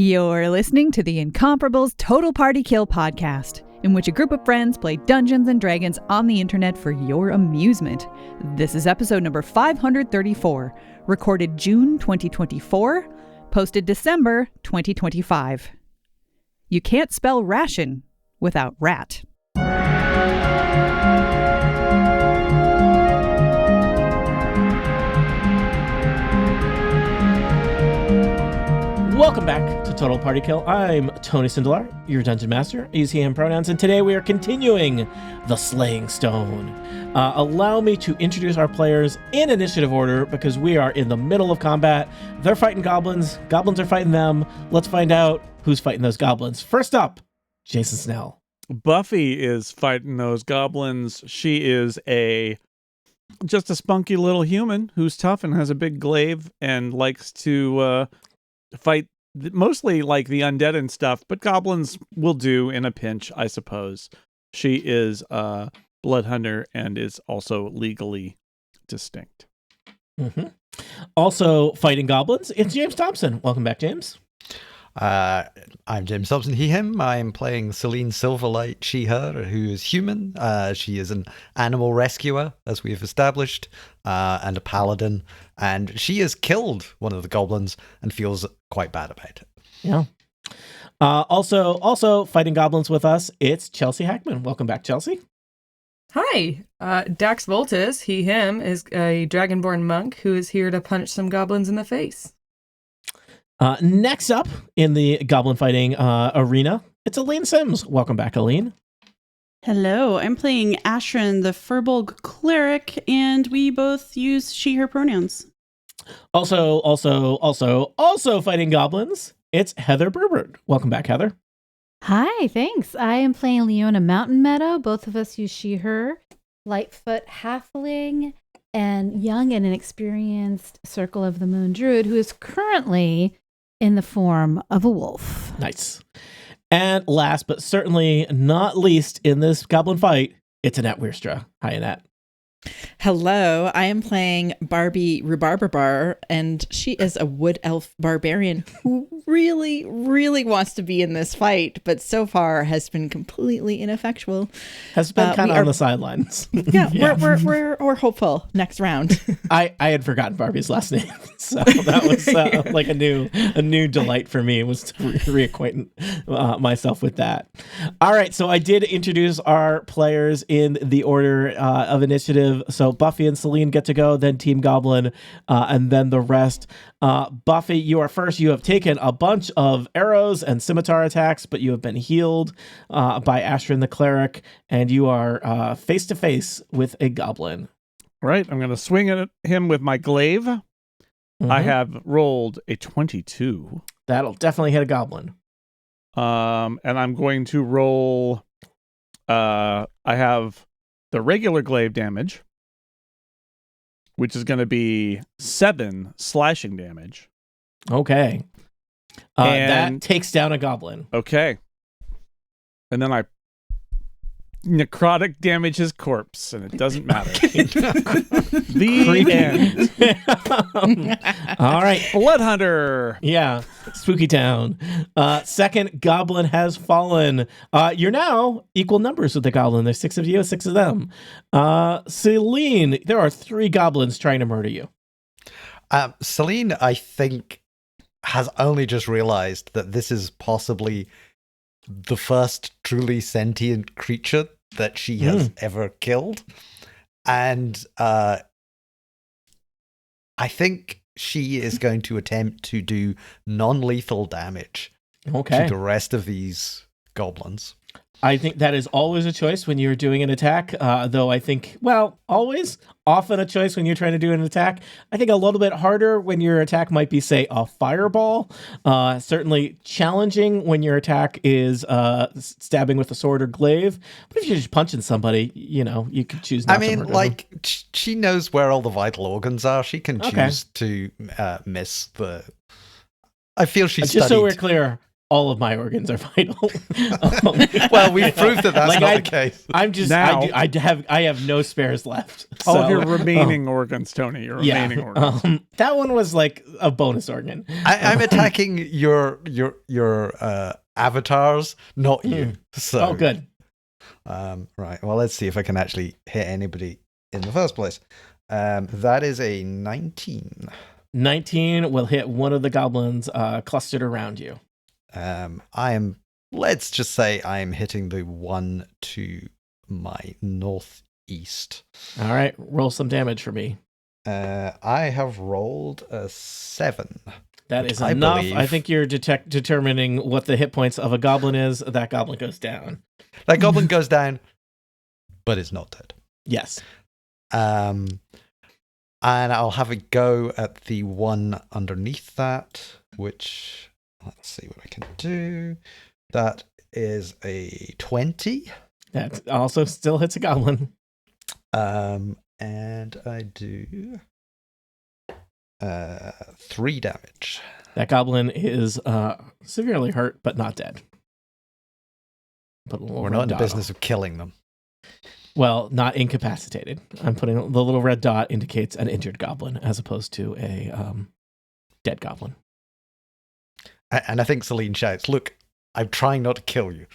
You're listening to the Incomparables Total Party Kill podcast, in which a group of friends play Dungeons and Dragons on the internet for your amusement. This is episode number 534, recorded June 2024, posted December 2025. You can't spell ration without rat. Welcome back to Total Party Kill. I'm Tony Sindelar, your Dungeon Master. I use he, him pronouns, and today we are continuing the Slaying Stone. Allow me to introduce our players in initiative order because we are in the middle of combat. They're fighting goblins. Goblins are fighting them. Let's find out who's fighting those goblins. First up, Jason Snell. Buffy is fighting those goblins. She is just a spunky little human who's tough and has a big glaive and likes to fight mostly like the undead and stuff, but goblins will do in a pinch, I suppose. She is a blood hunter and is also legally distinct. Mm-hmm. Also fighting goblins, it's James Thompson. Welcome back, James. I'm James Thompson, he, him. I'm playing Celine Silverlight, she, her, who is human. She is an animal rescuer, as we've established, and a paladin. And she has killed one of the goblins and feels quite bad about it. Yeah. Also fighting goblins with us, it's Chelsea Hackman. Welcome back, Chelsea. Hi, Dax Voltus, he, him, is a dragonborn monk who is here to punch some goblins in the face. Next up in the goblin fighting arena, it's Aline Sims. Welcome back, Aline. Hello, I'm playing Ashrin, the Furbolg cleric, and we both use she, her pronouns. Also fighting goblins, it's Heather Berbert. Welcome back, Heather. Hi, thanks. I am playing Leona Mountain Meadow. Both of us use she, her, Lightfoot halfling, and young and inexperienced Circle of the Moon druid, who is currently in the form of a wolf. Nice. And last but certainly not least in this goblin fight, it's Annette Wierstra. Hi, Annette. Hello, I am playing Barbie Rhubarbar, and she is a wood elf barbarian who really, really wants to be in this fight, but so far has been completely ineffectual. Has been kind of on the sidelines. Yeah, we're hopeful next round. I had forgotten Barbie's last name, so that was like a new delight for me, was to reacquaint myself with that. All right, so I did introduce our players in the order of initiative. So Buffy and Celine get to go, then Team Goblin, and then the rest. Buffy, you are first. You have taken a bunch of arrows and scimitar attacks, but you have been healed by Ashrin the cleric, and you are face to face with a goblin. All right, I'm going to swing at him with my glaive. Mm-hmm. I have rolled a 22. That'll definitely hit a goblin. And I'm going to roll. I have the regular glaive damage, which is going to be 7 slashing damage. Okay. That takes down a goblin. Okay. And then I necrotic damage his corpse, and it doesn't matter. The end. All right. Blood Hunter. Yeah. Spooky Town. Second goblin has fallen. You're now equal numbers with the goblin. There's 6 of you, 6 of them. Celine, there are 3 goblins trying to murder you. Celine, I think, has only just realized that this is possibly the first truly sentient creature that she has ever killed. And I think she is going to attempt to do non-lethal damage to the rest of these goblins. I think that is always a choice when you're doing an attack, though I think, often a choice when you're trying to do an attack. I think a little bit harder when your attack might be, say, a fireball. Certainly challenging when your attack is stabbing with a sword or glaive. But if you're just punching somebody, you could choose not to murder them. She knows where all the vital organs are. She can choose to miss the... I feel she's Just so we're clear, all of my organs are vital. Well, we've proved that that's not the case. I'm just Now- I have no spares left. All of So, your remaining organs, Tony. Your remaining organs. that one was like a bonus organ. I'm attacking your avatars, not you. So, Oh, good. Right. Well, let's see if I can actually hit anybody in the first place. That is a 19. 19 will hit one of the goblins clustered around you. Let's just say I am hitting the one to my northeast. All right, roll some damage for me. I have rolled a 7. That is I enough. believe- I think you're determining what the hit points of a goblin is. That goblin goes down. That goblin goes down, but it's not dead. Yes. And I'll have a go at the one underneath that, which, let's see what I can do. That is a 20. That also still hits a goblin. And I do 3 damage. That goblin is severely hurt, but not dead. Put a little We're red not in the dot business on. of killing them. Well, not incapacitated. I'm putting the little red dot indicates an injured goblin as opposed to a dead goblin. And I think Celine shouts, "Look, I'm trying not to kill you."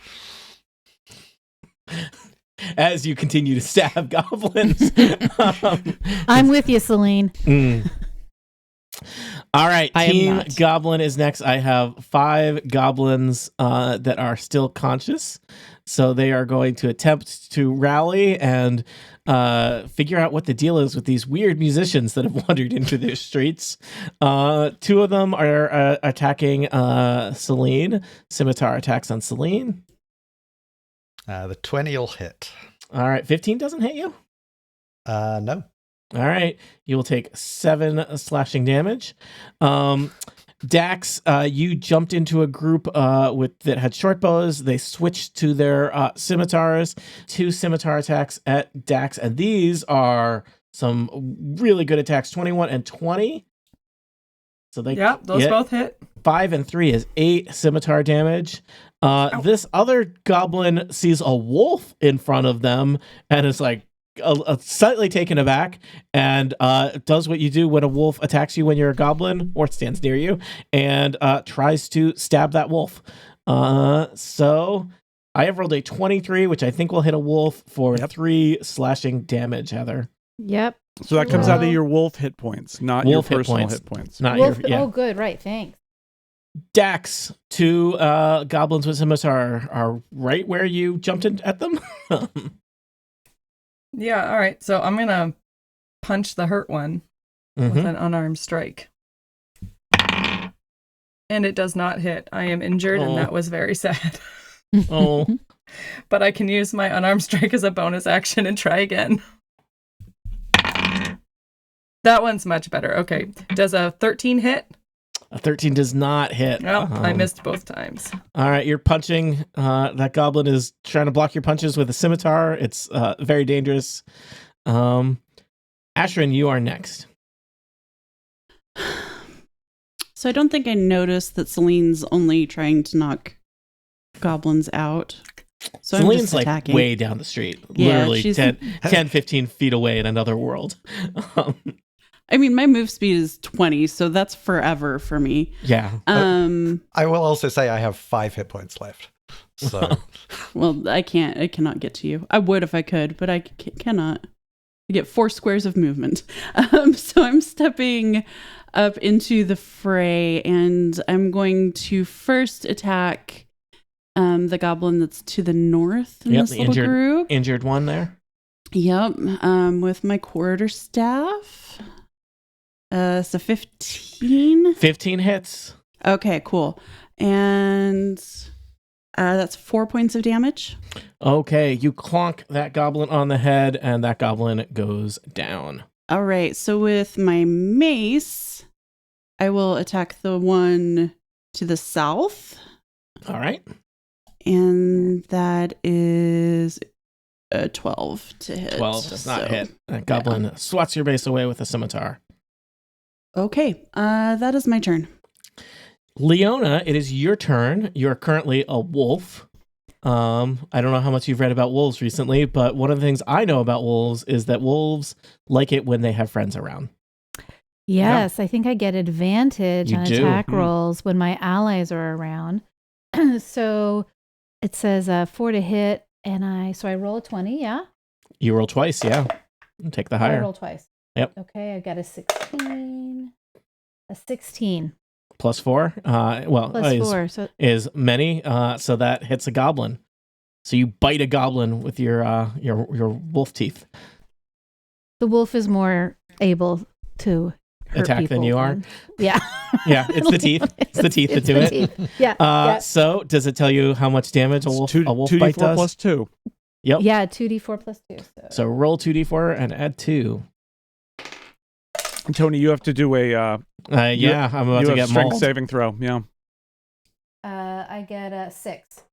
As you continue to stab goblins. I'm with you, Celine. All right, I am Team not. Goblin is next. I have 5 goblins that are still conscious. So they are going to attempt to rally and figure out what the deal is with these weird musicians that have wandered into their streets. 2 of them are attacking Celine. Scimitar attacks on Celine. The 20 will hit. All right, 15 doesn't hit you? No. All right, you will take 7 slashing damage. Dax, you jumped into a group that had short bows. They switched to their scimitars. 2 scimitar attacks at Dax, and these are some really good attacks. 21 and 20. So they Those both hit. 5 and 3 is 8 scimitar damage. This other goblin sees a wolf in front of them and is like slightly taken aback and does what you do when a wolf attacks you when you're a goblin or stands near you and tries to stab that wolf. So I have rolled a 23, which I think will hit a wolf for 3 slashing damage, Heather. Yep. So that comes out of your wolf hit points, not Wolf your hit personal points. hit points. Not Wolf, your, yeah. Oh, good. Right. Thanks. Dax, 2 goblins with scimitar are right where you jumped in at them. Yeah, all right. So I'm going to punch the hurt one with an unarmed strike. And it does not hit. I am injured, and that was very sad. Oh. But I can use my unarmed strike as a bonus action and try again. That one's much better. Okay. Does a 13 hit? A 13 does not hit. Well, I missed both times. All right, you're punching. That goblin is trying to block your punches with a scimitar. It's very dangerous. Ashrin, you are next. So I don't think I noticed that Celine's only trying to knock goblins out. So I'm Celine's just like attacking. way down the street, Yeah, literally she's- 10, 15 feet away in another world. I mean, my move speed is 20, so that's forever for me. Yeah. I will also say I have 5 hit points left. So Well, I cannot get to you. I would if I could, but I cannot. I get 4 squares of movement. So I'm stepping up into the fray, and I'm going to first attack the goblin that's to the north in Yep, this the little group. injured one there. Yep, with my quarterstaff. So 15. 15 hits. Okay, cool. And that's 4 points of damage. Okay, you clonk that goblin on the head, and that goblin goes down. All right, so with my mace, I will attack the one to the south. All right. And that is a 12 to hit. 12 does not So, hit. That goblin swats your base away with a scimitar. Okay, that is my turn. Leona, it is your turn. You are currently a wolf. I don't know how much you've read about wolves recently, but one of the things I know about wolves is that wolves like it when they have friends around. Yes, I think I get advantage You on do. attack rolls when my allies are around. So it says 4 to hit, and I roll a 20, yeah? You roll twice, yeah. Take the I higher. roll twice. Yep. Okay, I got a 16. A 16. Plus 4. Plus 4. So Is many. So that hits a goblin. So you bite a goblin with your wolf teeth. the wolf is more able to hurt Attack than people you are? Yeah. Yeah, it's the teeth. It's the teeth that do the it. teeth. Yeah. Yeah. So does it tell you how much damage a wolf bite 2d4 does? plus 2. Yep. Yeah, 2d4 plus 2. So roll 2d4 and add 2. Tony, you have to do a Yeah, I'm about you to have get strength mauled. saving throw. Yeah. I get a 6.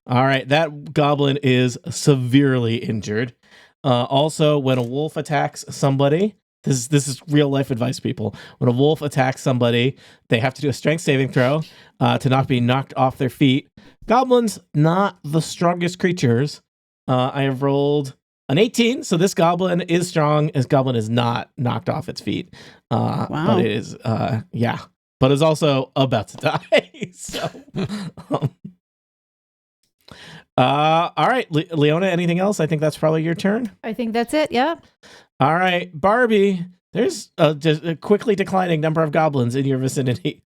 All right, that goblin is severely injured. Also, when a wolf attacks somebody, this is real life advice, people. When a wolf attacks somebody, they have to do a strength saving throw to not be knocked off their feet. Goblins, not the strongest creatures. I have rolled an 18, so this goblin is strong. This goblin is not knocked off its feet. Wow. But it is, but is also about to die. So, all right, Leona, anything else? I think that's probably your turn. I think that's it. Yeah. All right, Barbie, there's just a quickly declining number of goblins in your vicinity.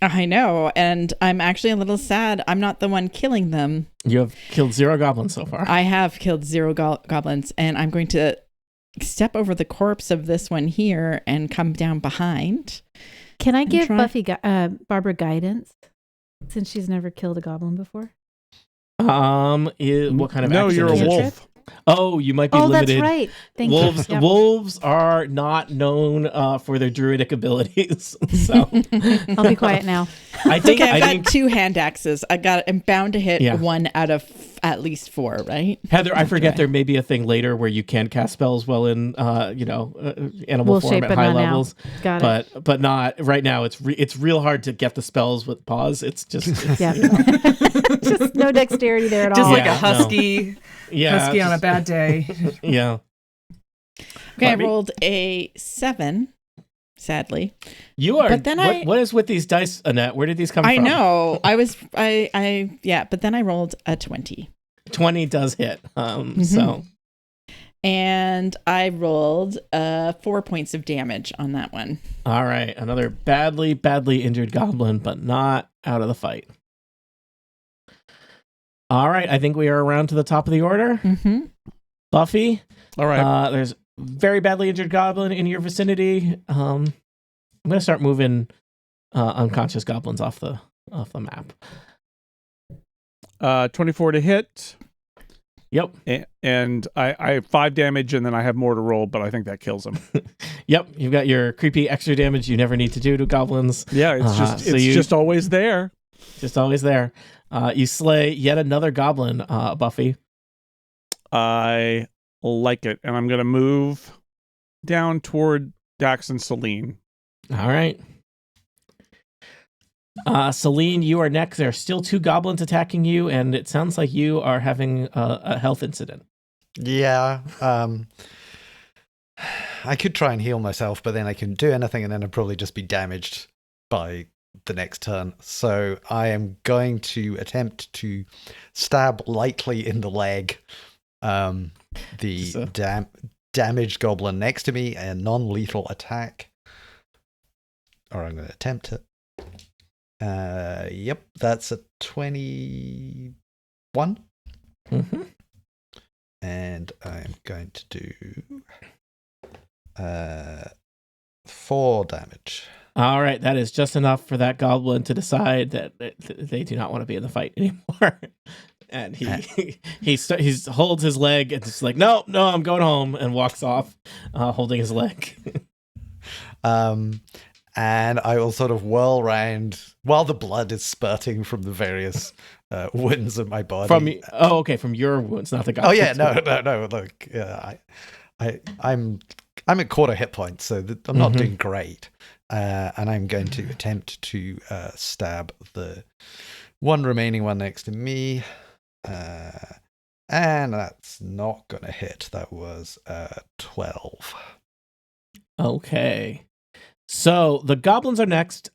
I know, and I'm actually a little sad. I'm not the one killing them. You have killed 0 goblins so far. I have killed 0 goblins, and I'm going to step over the corpse of this one here and come down behind. Can I give try- Barbara guidance since she's never killed a goblin before? What kind of No, action you're a is it? wolf. Oh, you might be Oh, limited. that's right. Thank Wolves, you. Yep. wolves are not known for their druidic abilities. So I'll be quiet now. I think Okay, I've got 2 hand axes. I'm bound to hit Yeah. 1 out of at least 4, right? Heather, I forget Okay. there may be a thing later where you can cast spells while in animal Wolf form shape, at but high not now. levels. Got it. But not right now. It's real hard to get the spells with paws. It's just Yeah. Just no dexterity there at Just all. like Yeah, a husky, yeah, on a bad day. yeah. Okay, Barbie? I rolled a 7, sadly. You are. But then what is with these dice, Annette? Where did these come I from? know. But then I rolled a 20. 20 does hit. Mm-hmm. So And I rolled 4 points of damage on that one. all right, another badly injured goblin, but not out of the fight. All right, I think we are around to the top of the order. Mm-hmm. Buffy, All right. there's very badly injured goblin in your vicinity. I'm gonna start moving unconscious goblins off the map. 24 to hit. Yep. And I have 5 damage, and then I have more to roll, but I think that kills him. Yep. You've got your creepy extra damage you never need to do to goblins. Yeah, it's just always there. Just always there. You slay yet another goblin, Buffy. I like it, and I'm gonna move down toward Dax and Celine. All right. Celine, you are next. There are still 2 goblins attacking you, and it sounds like you are having a health incident. Yeah. I could try and heal myself, but then I couldn't do anything, and then I'd probably just be damaged by the next turn. So I am going to attempt to stab lightly in the leg the damaged goblin next to me, a non-lethal attack. Or I'm going to attempt it. Yep, that's a 21. Mm-hmm. And I'm going to do 4 damage. All right, that is just enough for that goblin to decide that they do not want to be in the fight anymore. And he holds his leg and just like, no, I'm going home, and walks off, holding his leg. And I will sort of whirl around while the blood is spurting from the various wounds of my body. From your wounds, not the Oh goblin's yeah, wounds. no. Look, I'm at quarter hit points, so I'm not doing great. And I'm going to attempt to stab the one remaining one next to me. And that's not going to hit. That was 12. Okay. So the goblins are next.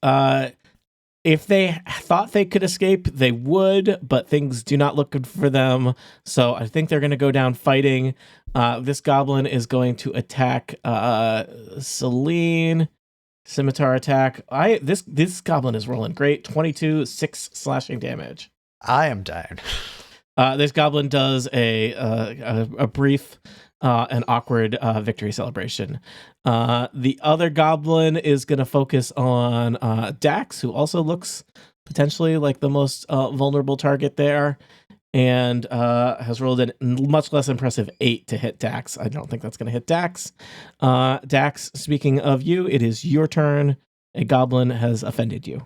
If they thought they could escape, they would, but things do not look good for them. So I think they're going to go down fighting. This goblin is going to attack Celine. Scimitar attack. This goblin is rolling great. 22, 6 slashing damage. I am down. This goblin does a brief and awkward victory celebration. The other goblin is going to focus on Dax, who also looks potentially like the most vulnerable target there, and has rolled a much less impressive 8 to hit Dax. I don't think that's going to hit Dax. Dax, speaking of you, it is your turn. A goblin has offended you.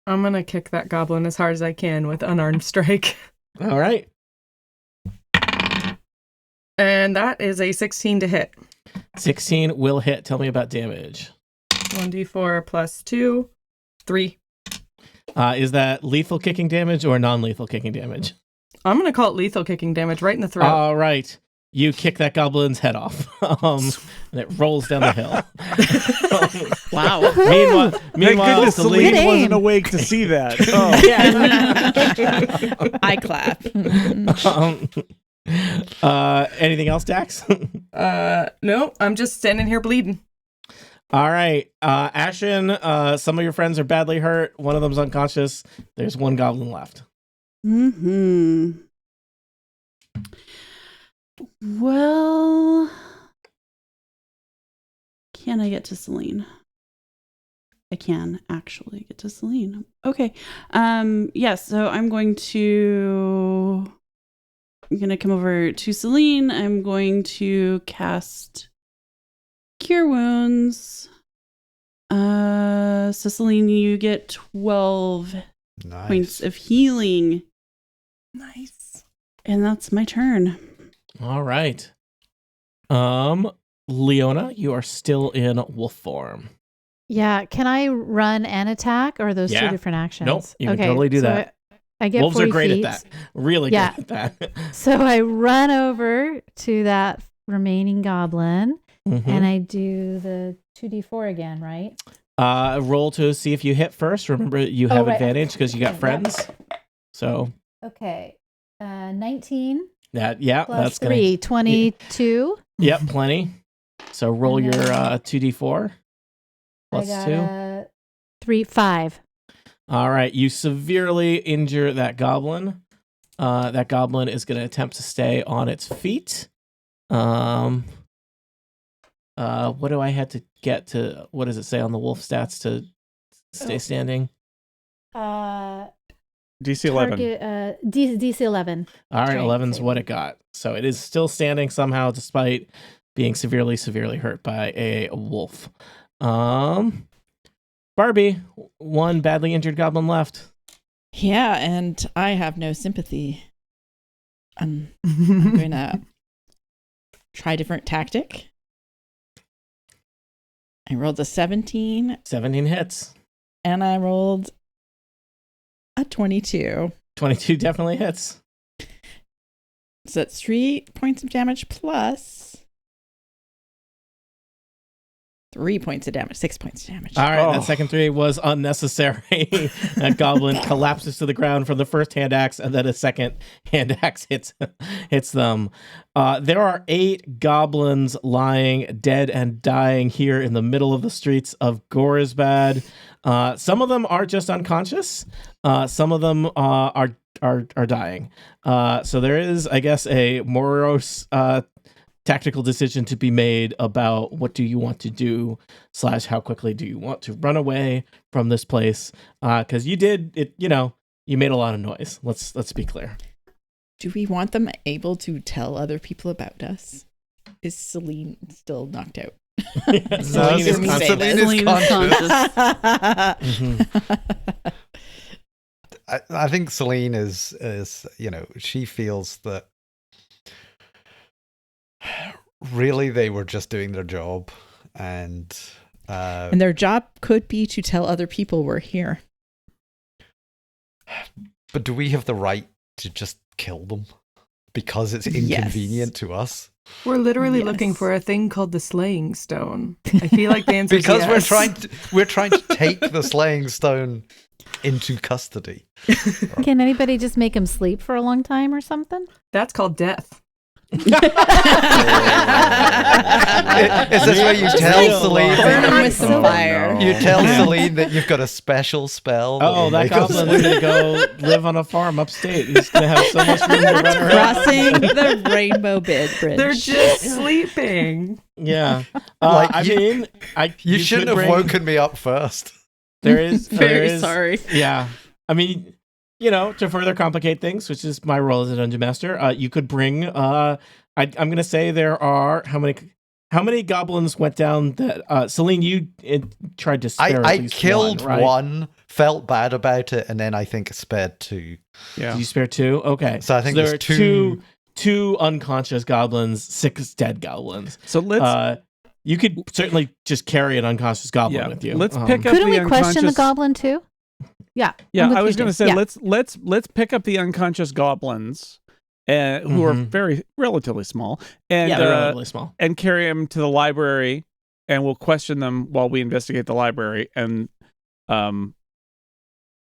I'm going to kick that goblin as hard as I can with unarmed strike. All right. And that is a 16 to hit. 16 will hit. Tell me about damage. 1d4 plus 2, 3. Is that lethal kicking damage or non-lethal kicking damage? I'm going to call it lethal kicking damage right in the throat. All right. You kick that goblin's head off, and it rolls down the hill. Wow. Meanwhile, Thank goodness Celine Celine wasn't awake to see that. Oh. I clap. Anything else, Dax? No, I'm just standing here bleeding. All right. Ashen, some of your friends are badly hurt. One of them's unconscious. There's one goblin left. Well, can I get to Celine? I can actually get to Celine. Okay. Yes, so I'm going to come over to Celine. I'm going to cast Cure Wounds. So Celine, you get 12 points of healing. Nice. And that's my turn. All right. Leona, you are still in wolf form. Yeah, can I run and attack, or are those two different actions? Nope, you can totally do that. I get Wolves 40 are great feet. at that. Really Yeah. good at that. So I run over to that remaining goblin, and I do the 2d4 again, right? Roll to see if you hit first. Remember, you have right. advantage because you got Okay, friends. So Okay. 19 that's plus gonna 3, 22. Yep, plenty. So roll And your then 2d4 plus I 2. got 3, 5. All right, you severely injure that goblin. That goblin is going to attempt to stay on its feet. What do I have to get to? What does it say on the wolf stats to stay standing? DC 11. DC 11. All right, Strength 11's saving. what it got. So it is still standing somehow despite being severely hurt by a wolf. Barbie, one badly injured goblin left. Yeah, and I have no sympathy. I'm going to try a different tactic. I rolled a 17. 17 hits. And I rolled a 22. 22 definitely hits. So that's 3 points of damage plus 3 points of damage, 6 points of damage. All right, that second 3 was unnecessary. That goblin collapses to the ground from the first hand axe, and then a second hand axe hits them. There are 8 goblins lying dead and dying here in the middle of the streets of Gorisbad. Some of them are just unconscious. Some of them are dying. So there is, I guess, a morose tactical decision to be made about what do you want to do / how quickly do you want to run away from this place, because you did it, you made a lot of noise. Let's be clear. Do we want them able to tell other people about us? Is Celine still knocked out? Celine is conscious. Celine is conscious. I think Celine is she feels that really they were just doing their job, and And their job could be to tell other people we're here. But do we have the right to just kill them? Because it's inconvenient to us? We're literally looking for a thing called the slaying stone. I feel like the answer is Because yes. we're trying to take the slaying stone into custody. Can anybody just make him sleep for a long time or something? That's called death. Is this where you tell Celine Burn him that with some fire. you tell Celine that you've got a special spell? Oh, that goblin is gonna go live on a farm upstate. He's gonna have so much room to run around. Crossing the Rainbow Bridge. They're just sleeping. Yeah, Like, you shouldn't could have bring- woken me up first. There is Very sorry. Yeah, I mean, to further complicate things, which is my role as a dungeon master, you could bring. I'm gonna say there are how many goblins went down that Celine, you tried to spare. I at least killed one, right? one, felt bad about it, and then I think spared two. Yeah. Did you spare two? Okay, So I think there there's are two unconscious goblins, 6 dead goblins. So let's You could certainly just carry an unconscious goblin with you. Let's pick up Couldn't the we question the unconscious- goblin too? Yeah. Yeah, I'm with I you, was going to Jason. say Yeah. let's pick up the unconscious goblins, who are relatively small, and they're relatively small, and carry them to the library, and we'll question them while we investigate the library, and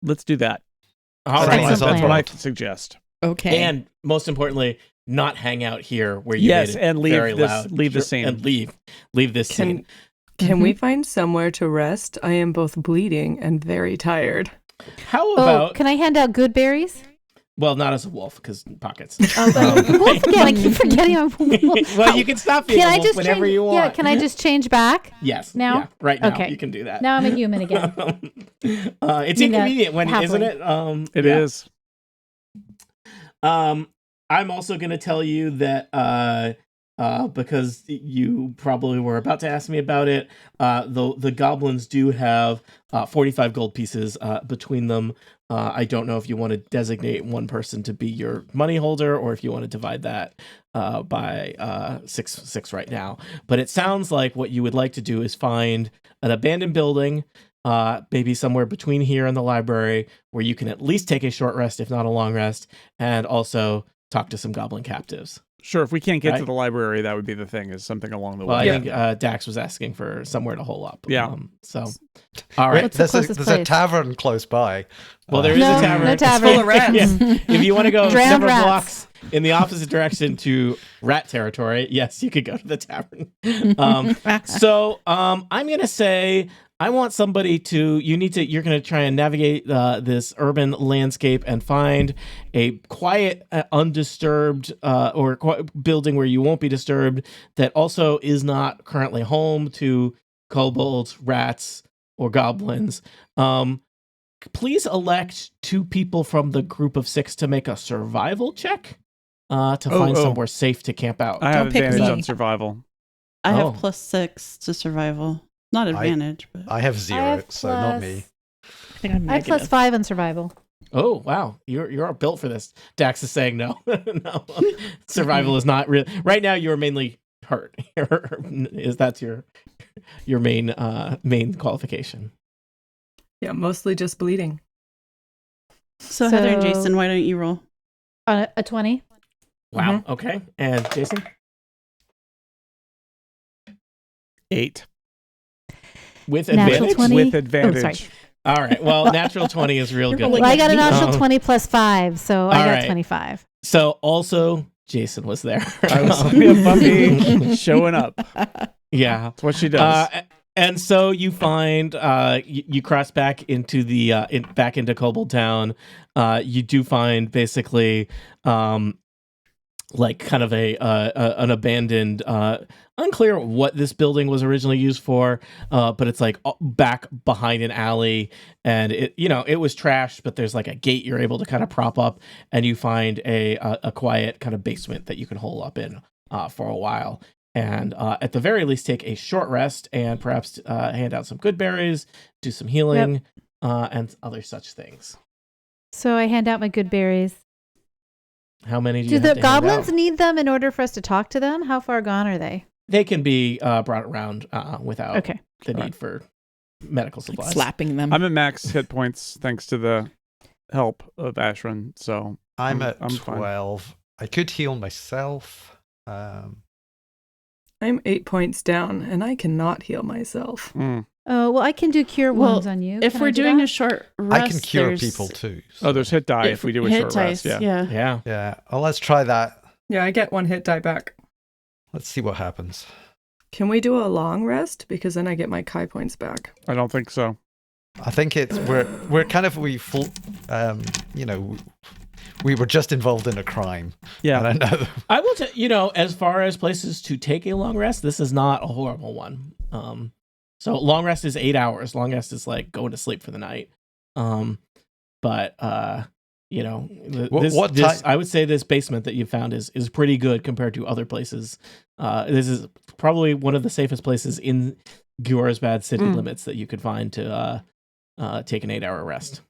let's do that. All right. That's Excellent what I plan. suggest. Okay. and most importantly, not hang out here where you Yes, made it and leave very this- loud. leave the Sure, scene. and leave this scene. Can we find somewhere to rest? I am both bleeding and very tired. How Oh, about? can I hand out good berries? Well, not as a wolf because pockets. Wolf again. I keep forgetting I'm a wolf. Well, you can stop being Can a I wolf just whenever change? you want. Yeah. Can I just change back? Yes. Now? Yeah, right now. Okay. You can do that. Now I'm a human again. It's You know, inconvenient when, halfway. isn't it? It is. I'm also going to tell you that because you probably were about to ask me about it, the goblins do have 45 gold pieces between them. I don't know if you want to designate one person to be your money holder or if you want to divide that by six right now. But it sounds like what you would like to do is find an abandoned building, maybe somewhere between here and the library, where you can at least take a short rest, if not a long rest, and also talk to some goblin captives. Sure, if we can't get to Right. the library, that would be the thing, is something along the Well, way. I think Dax was asking for somewhere to hole up. Yeah. So, all right. What's the There's closest a place? tavern close by. Well, there is No, a tavern. no It's tavern. Full of rats. Yeah. If you want to go Drowned several rats. blocks in the opposite direction to rat territory, yes, you could go to the tavern. So I'm going to say I want somebody you're going to try and navigate this urban landscape and find a quiet, undisturbed building where you won't be disturbed that also is not currently home to kobolds, rats, or goblins. Please elect 2 people from the group of 6 to make a survival check to find somewhere safe to camp out. I have Don't pick advantage me. on survival. I Oh. have +6 to survival. Not advantage, but I have 0, I have so not me. I think I'm I have negative. +5 on survival. Oh wow, you're built for this. Dax is saying no. No, survival is not real. Right now, you're mainly hurt. That's your main qualification? Yeah, mostly just bleeding. so Heather and So- Jason, why don't you roll? On a 20. Wow. Okay. And Jason? 8 With Natural advantage? 20. with Oh, advantage. sorry. All right. Well, natural 20 is real You're good. rolling Well, I got a natural Um, 20 plus 5, so I all got right. 25. So also, Jason was there. I was Buffy showing up. Yeah. That's what she does. And so you find you cross back into the back into Kobold Town. You do find basically like kind of an abandoned, unclear what this building was originally used for, but it's like back behind an alley, and it was trashed, but there's like a gate you're able to kind of prop up, and you find a quiet kind of basement that you can hole up in for a while. And at the very least, take a short rest and perhaps hand out some good berries, do some healing, and other such things. So I hand out my good berries. How many do Do you the have to hand goblins out? need them in order for us to talk to them? How far gone are they? They can be brought around without. Okay. the need for medical supplies. Slapping them. I'm at max hit points thanks to the help of Ashran, so I'm at fine. 12. I could heal myself. I'm 8 points down, and I cannot heal myself. Mm. Oh, well, I can do cure Well, wounds on you. If Can we're I do doing that? a short rest, I can cure there's- people too. Oh, there's hit die if we do a hit short dice, rest. Yeah. Yeah. Well, let's try that. Yeah, I get 1 hit die back. Let's see what happens. Can we do a long rest? Because then I get my Kai points back. I don't think so. I think it's we're kind of you know, we were just involved in a crime. Yeah. And I know. I will tell you know, as far as places to take a long rest, this is not a horrible one. So long rest is 8 hours. Long rest is like going to sleep for the night. But you know, I would say this basement that you found is pretty good compared to other places. This is probably one of the safest places in Gyorsbad city limits that you could find to take an 8-hour rest.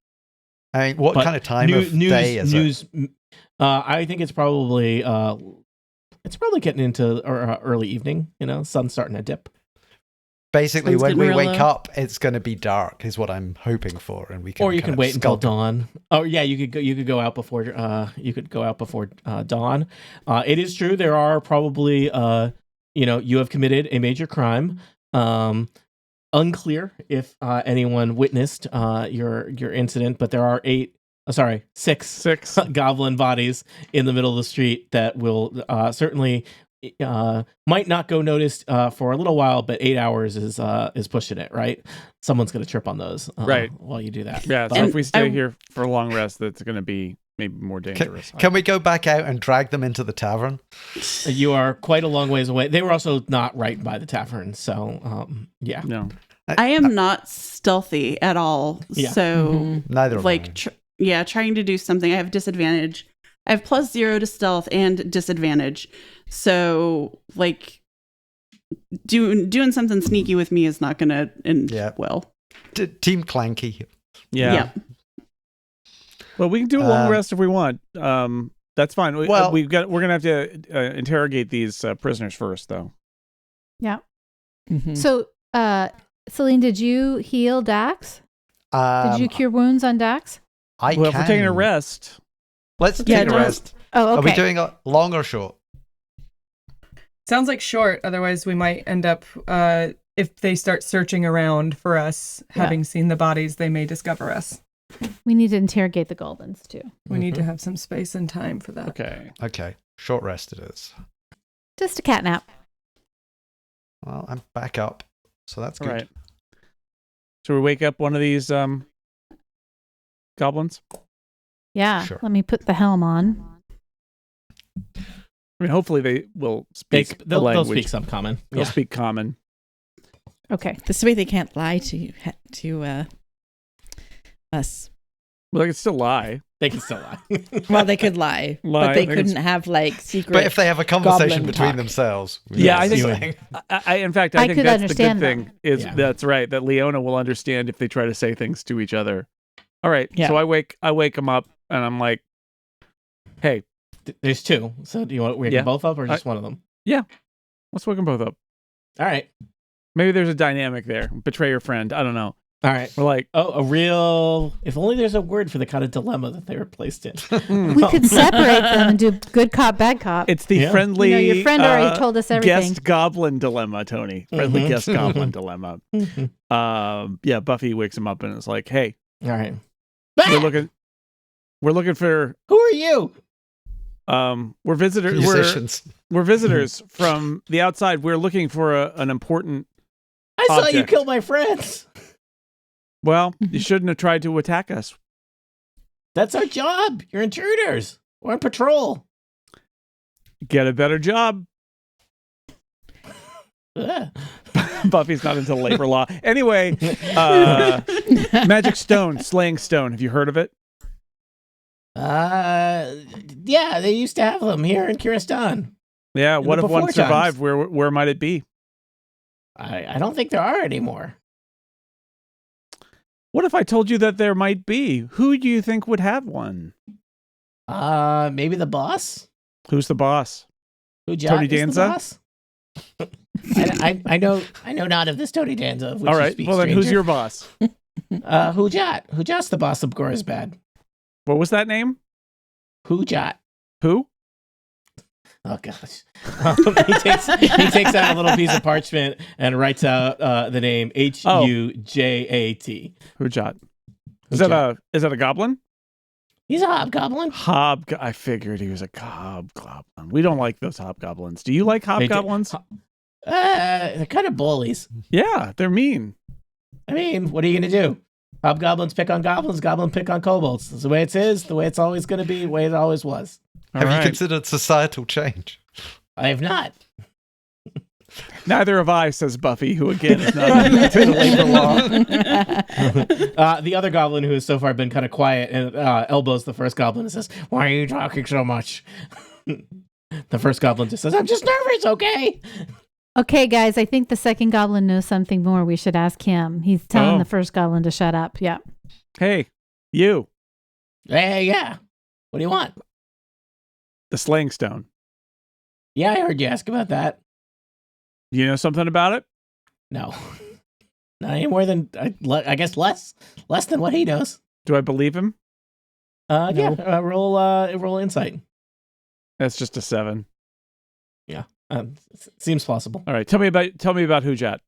I mean, what kind of time of day is it? I think it's probably getting into early evening. You know, sun's starting to dip. Basically, Sun's when we getting real wake low. up, it's going to be dark, is what I'm hoping for, and we can. Or you kind can of wait until skulk- dawn. Oh yeah, you could go out before dawn. It is true there are probably you have committed a major crime. Unclear if anyone witnessed your incident, but there are six goblin bodies in the middle of the street that will certainly might not go noticed for a little while, but 8 hours is pushing it, right? Someone's going to trip on those Right. while you do that. Yeah, so And if we stay here for a long rest, that's going to be maybe more dangerous. Can we go back out and drag them into the tavern? You are quite a long ways away. They were also not right by the tavern, so yeah. No. I am not stealthy at all. Yeah. So, Neither of like, trying to do something. I have disadvantage. I have +0 to stealth and disadvantage. So, like, doing something sneaky with me is not going to end well. Team Clanky. Yeah. Well, we can do a long rest if we want. That's fine. We're gonna have to interrogate these prisoners first, though. Yeah. Mhm. So, Celine, did you heal Dax? Did you cure wounds on Dax? I Well, can. if we're taking a rest, Let's Yeah, take a don't- rest. Oh, okay. Are we doing a long or short? Sounds like short. Otherwise, we might end up, if they start searching around for us, having seen the bodies, they may discover us. We need to interrogate the goblins too. We need to have some space and time for that. okay. Short rest it is. Just a cat nap. Well, I'm back up, so that's All good. right. So we wake up one of these goblins. Yeah. Sure. Let me put the helm on. I mean, hopefully they will speak the They'll language. speak some common. They'll speak common. Okay. This way they can't lie to us. Well, they can still lie. They can still lie. Well, they could lie, Lie, but they they can couldn't have like secret. But if they have a conversation goblin between talk. themselves, Yeah, I think. saying- In fact, I I think could that's the good understand thing. them. Is Yeah. that's right that Leona will understand if they try to say things to each other. All right. Yeah. So I wake them up and I'm like, "Hey, There's two. So do you want to wake Yeah. them both up or just one of them? let's wake them both up." All right. Maybe there's a dynamic there. Betray your friend. I don't know. All right. We're like, If only there's a word for the kind of dilemma that they were placed in. We could separate them and do good cop, bad cop. it's the Yeah. friendly. your friend already told us everything. Guest goblin dilemma, Tony. Friendly Mhm. guest goblin dilemma. Yeah. Buffy wakes him up and is like, "Hey, All right. we're looking for Who are you? we're visitors. musicians. We're visitors from the outside. We're looking for an important. I saw you Object. kill my friends. Well, you shouldn't have tried to attack us. That's our job. You're intruders. We're on patrol. Get a better job." Ugh. Buffy's not into labor law. Anyway, magic stone, slaying stone. Have you heard of it? Yeah, they used to have them here in Kiristan. Yeah. In What the if one before survived? times. Where might it be? I don't think there are anymore. What if I told you that there might be? Who do you think would have one? Maybe the boss? Who's the boss? Who Tony Jack is the Danza? boss? I know not of this Tony Danza. Of which All you right. speak, Well, then who's stranger. your boss? Hujat. Hujat's the boss of Gorisbad. What was that name? Hujat. Who? Oh gosh. He takes out a little piece of parchment and writes out the name Hujat. Hujat. Is that a goblin? He's a hobgoblin. I figured he was a hobgoblin. We don't like those hobgoblins. Do you like They do- hobgoblins? They're kind of bullies. Yeah, they're mean. I mean, what are you gonna do? Hobgoblins pick on goblins, goblins pick on kobolds. It's the way it is, the way it's always gonna be, the way it always was. Have All you right. considered societal change? I have not. Neither have I, says Buffy, who again is not into the labor law. The other goblin, who has so far been kind of quiet, and elbows the first goblin and says, "Why are you talking so much?" The first goblin just says, "I'm just nervous, okay?" Okay, guys, I think the second goblin knows something more. We should ask him. He's telling Oh. the first goblin to shut up. Yeah. Hey, you, Hey, yeah. What do you want? the slaying stone. Yeah, I heard you ask about that. You know something about it? No, not any more than I guess less than what he knows. Do I believe him? Yeah. Roll insight. That's just a 7. Seems plausible. All right, tell me about Hujat.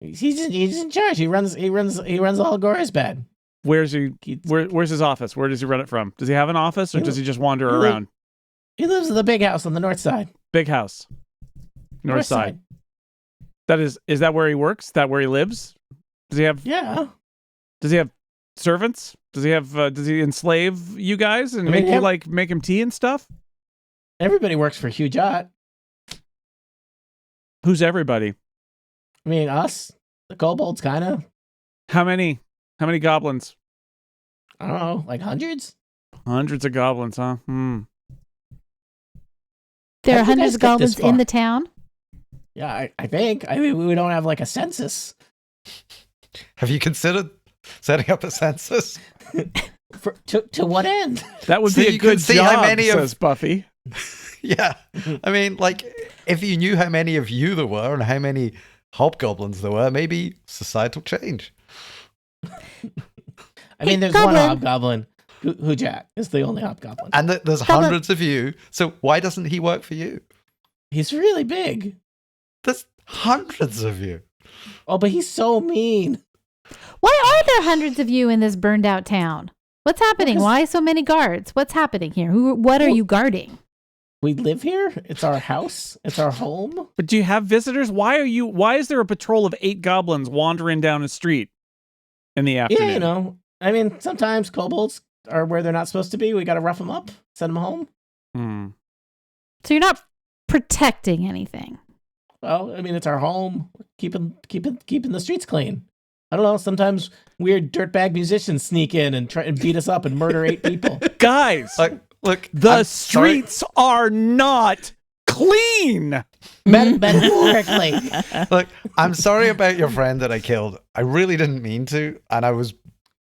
He's in charge. He runs all Gorisbad. Where's his office? Where does he run it from? Does he have an office, or does he just wander around? He lives in the big house on the north side. Big house, north side. That is that where he works? That where he lives? Does he have? Yeah. Does he have servants? Does he have? Does he enslave you guys and make you make him tea and stuff? Everybody works for Hujat. Who's everybody? I mean, us, the kobolds, kind of. How many goblins? I don't know, like hundreds. Hundreds of goblins, huh? There How'd are you hundreds guys of get goblins this far? in the town. Yeah, I think. I mean, we don't have like a census. Have you considered setting up a census? To what end? That would So be a you can good see job, how many of- says Buffy. Yeah. I mean, like, if you knew how many of you there were and how many hobgoblins there were, maybe societal change. I mean, there's Goblin. one hobgoblin. Hujat is the only hobgoblin. And there's Goblin. hundreds of you, so why doesn't he work for you? He's really big. There's hundreds of you. Oh, but he's so mean. Why are there hundreds of you in this burned out town? What's happening? Because- Why so many guards? What's happening here? What are you guarding? We live here. It's our house. It's our home. But do you have visitors? Why is there a patrol of 8 goblins wandering down a street in the afternoon? Yeah, you know. I mean, sometimes kobolds are where they're not supposed to be. We got to rough them up, send them home. So you're not protecting anything. Well, I mean, it's our home. Keeping the streets clean. I don't know. Sometimes weird dirtbag musicians sneak in and try and beat us up and murder 8 people. Guys, Look, the I'm sorry. streets are not clean. Metaphorically. Look, I'm sorry about your friend that I killed. I really didn't mean to, and I was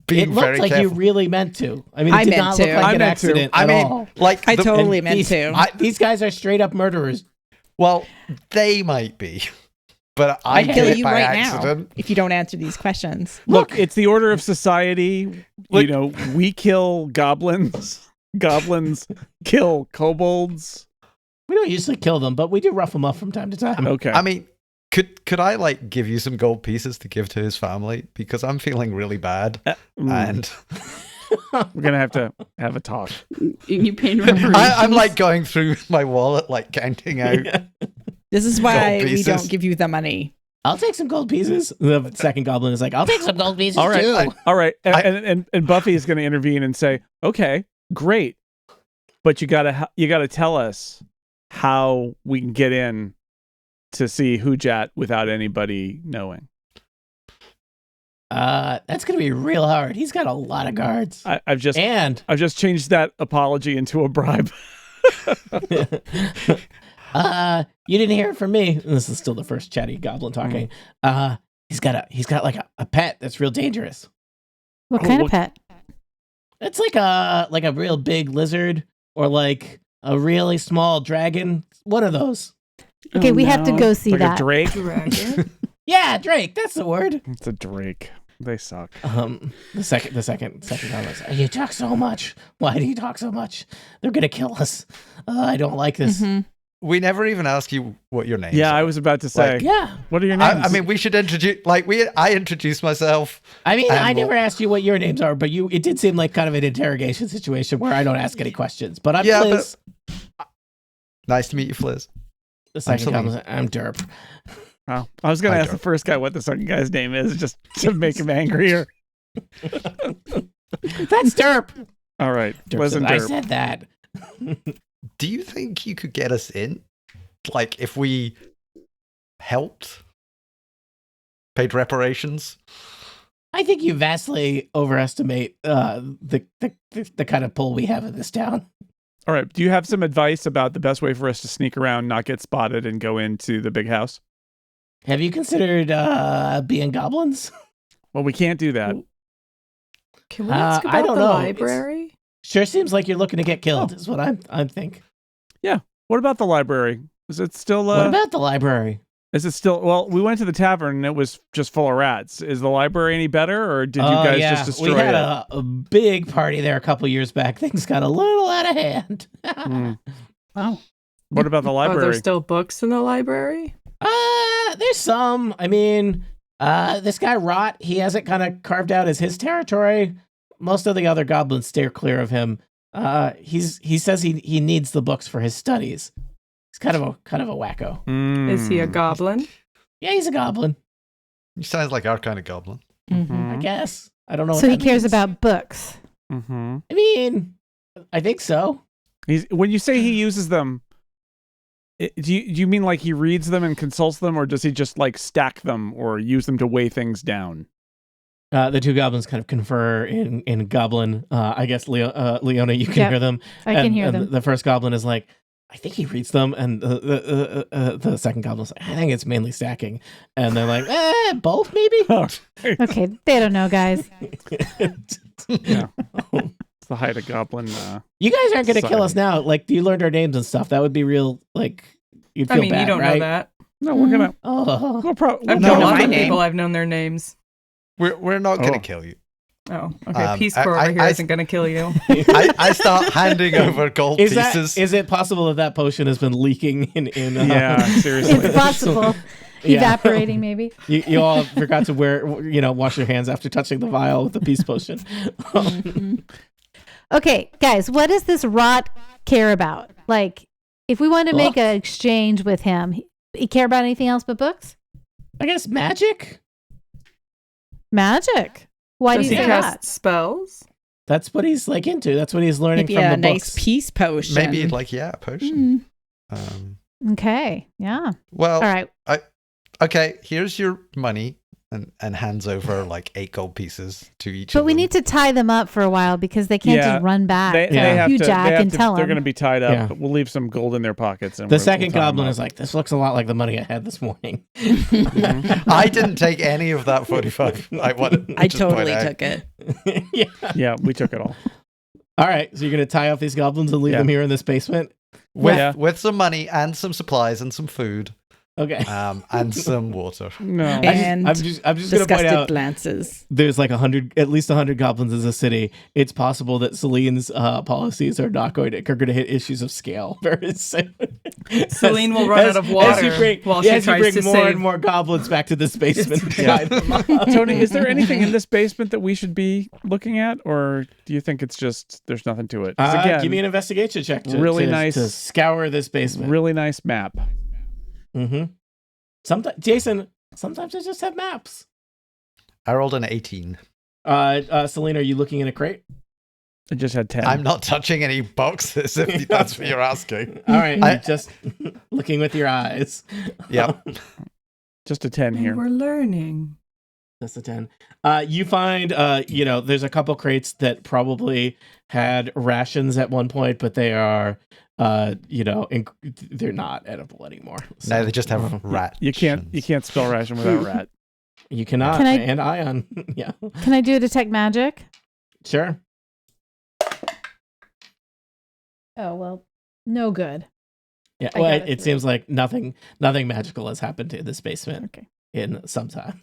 being It very looked like careful. you really meant to. I mean, it I did meant not to. look like I an meant to. accident I at mean, all. like, I the- totally And meant these- to. These guys are straight up murderers. well, they might be, but I I'd did kill it you by right accident. now if you don't answer these questions. Look, it's the order of society. Look- You know, we kill goblins. Goblins kill kobolds. We don't usually kill them, but we do rough them up from time to time. Okay. I mean, could I like give you some gold pieces to give to his family because I'm feeling really bad, and We're gonna have to have a talk. You pain reparations. I'm like going through my wallet, like counting out. This is why Gold we pieces. don't give you the money. I'll take some gold pieces. The second goblin is like, I'll take some gold pieces All right, too. all right. And Buffy is going to intervene and say, "Okay, great, but you gotta tell us how we can get in to see Hujat without anybody knowing." That's gonna be real hard. He's got a lot of guards. I've just changed that apology into a bribe. You didn't hear it from me. This is still the first chatty goblin talking. He's got like a pet that's real dangerous. What kind of pet? It's like a real big lizard or like a really small dragon. One of those. Okay, we have to go see Like that. a drake. Dragon. Yeah, Drake. That's the word. It's a drake. They suck. The second comment. You talk so much. Why do you talk so much? They're gonna kill us. I don't like this. We never even ask you what your name is. Yeah, I was about to say. Like, Yeah. What are your names? I mean, we should introduce, I introduced myself. I mean, And I never we'll- asked you what your names are, but it did seem like kind of an interrogation situation where I don't ask any questions. But I'm Yeah, Liz. Nice to meet you, Fliz. The second Celine. comment, I'm Derp. Oh, I was going to I ask the don't. first guy what the second guy's name is, just to make him angrier. That's Derp. All right, Derp Liz said, and I Derp. said that. Do you think you could get us in? Like, if we helped? Paid reparations? I think you vastly overestimate the kind of pull we have in this town. All right, do you have some advice about the best way for us to sneak around, not get spotted, and go into the big house? Have you considered being goblins? Well, we can't do that. Can we ask I about don't the know. library? Sure seems like you're looking to get killed, is what I'm think. What about the library? Is it still? What about the library? Is it still? Well, we went to the tavern and it was just full of rats. Is the library any better, or did you guys just destroy we had it? a big party there a couple years back. Things got a little out of hand. Wow. What about the Are library? there still books in the library? There's some. I mean, this guy Rot, he has it kind of carved out as his territory. Most of the other goblins steer clear of him. He says he needs the books for his studies. He's kind of a wacko. Is he a Mm. goblin? Yeah, he's a goblin, He sounds like our kind of goblin. I guess. I don't know. So what he that cares means. about books. Mm-hmm. I mean, I think so. When you say he uses them, do you mean like he reads them and consults them, or does he just like stack them or use them to weigh things down? The two goblins kind of confer in goblin. I guess Leona, you can Yep, hear them. I can And- hear and them. The first goblin is like, I think he reads them, and the second goblin's like, I think it's mainly stacking. And they're like, both maybe. Okay, they don't know, guys. Yeah. It's the height of goblin. You guys aren't going to kill Sorry. us now. Like, you learned our names and stuff. That would be real. Like, you'd I feel mean, bad, you don't right? know that. No, we're gonna. Oh, We'll probably. I've No, known my lots of name. people. I've known their names. We're not going to Oh. kill you. Oh, okay. Peace I- Corps I- over here I- isn't going to kill you. I start handing over gold is pieces. it possible that potion has been leaking in Yeah, seriously. It's possible. Yeah. Evaporating, maybe. You all forgot to wash your hands after touching the vial with the peace potion. Okay, guys, what does this Rot care about? Like, if we want to make Books? an exchange with him, he care about anything else but books? I guess magic. Magic. Why Does do he you say cast that? spells? That's what he's like into. That's what he's learning Maybe from a the nice books. peace potion. Maybe like, a potion. Mm. Okay, yeah. Well, All right. okay, here's your money, and hands over like 8 gold pieces to each But of we them. need to tie them up for a while because they can't Yeah, just run back They to have Hugh to. Jack They have and to tell they're them. going to be tied up. Yeah. But we'll leave some gold in their pockets. And The we'll second tie them goblin up. is like, this looks a lot like the money I had this morning. I didn't take any of that 45. I totally took it. Yeah. Yeah, we took it all. All right, so you're gonna tie up these goblins and leave Yeah. them here in this basement. Yeah. With some money and some supplies and some food, Okay. and some water. No. And I'm just gonna point disgusted out glances. there's like at least 100 goblins in the city. It's possible that Celine's policies are going to hit issues of scale very soon. Celine will run out of water while she as you tries bring to more save. and more goblins back to this basement. to tie them up. Tony, is there anything in this basement that we should be looking at, or do you think it's just there's nothing to it? 'Cause again, Give me an investigation check. really nice- to scour this basement. really nice map. Mm-hmm. Sometimes, Jason. Sometimes I just have maps. I rolled an 18. Celine, are you looking in a crate? I just had 10. I'm not touching any boxes if that's what you're asking. All right, I- just looking with your eyes. Yep. just a 10 here. We're learning. That's a 10. You find, there's a couple crates that probably had rations at one point, but they are, they're not edible anymore. So, No, they just have rat. You can't spell ration without rat. You cannot. Can I- And ion. Yeah. Can I do a detect magic? Sure. Oh, well, no good. Yeah, I well, got a it 3. seems like nothing magical has happened in this basement Okay. in some time.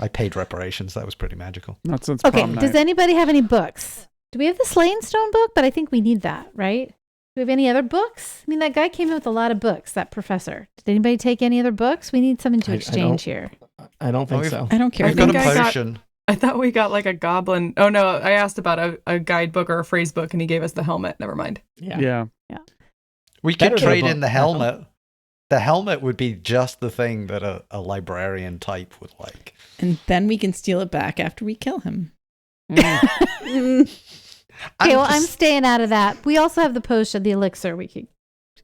I paid reparations. That was pretty magical. Not since Okay. prom Does night. anybody have any books? Do we have the Slaying Stone book? But I think we need that, right? Do we have any other books? I mean, that guy came in with a lot of books, that professor. Did anybody take any other books? We need something to I exchange don't- here. I don't think we've- so. I don't care. I I've got a think I got- potion. I thought we got like a goblin. Oh no, I asked about a guidebook or a phrase book, and he gave us the helmet. Never mind. Yeah. We Better could than a trade book, in the helmet. The helmet would be just the thing that a librarian type would like. And then we can steal it back after we kill him. Okay, well, I'm just- staying out of that. We also have the potion, the elixir we could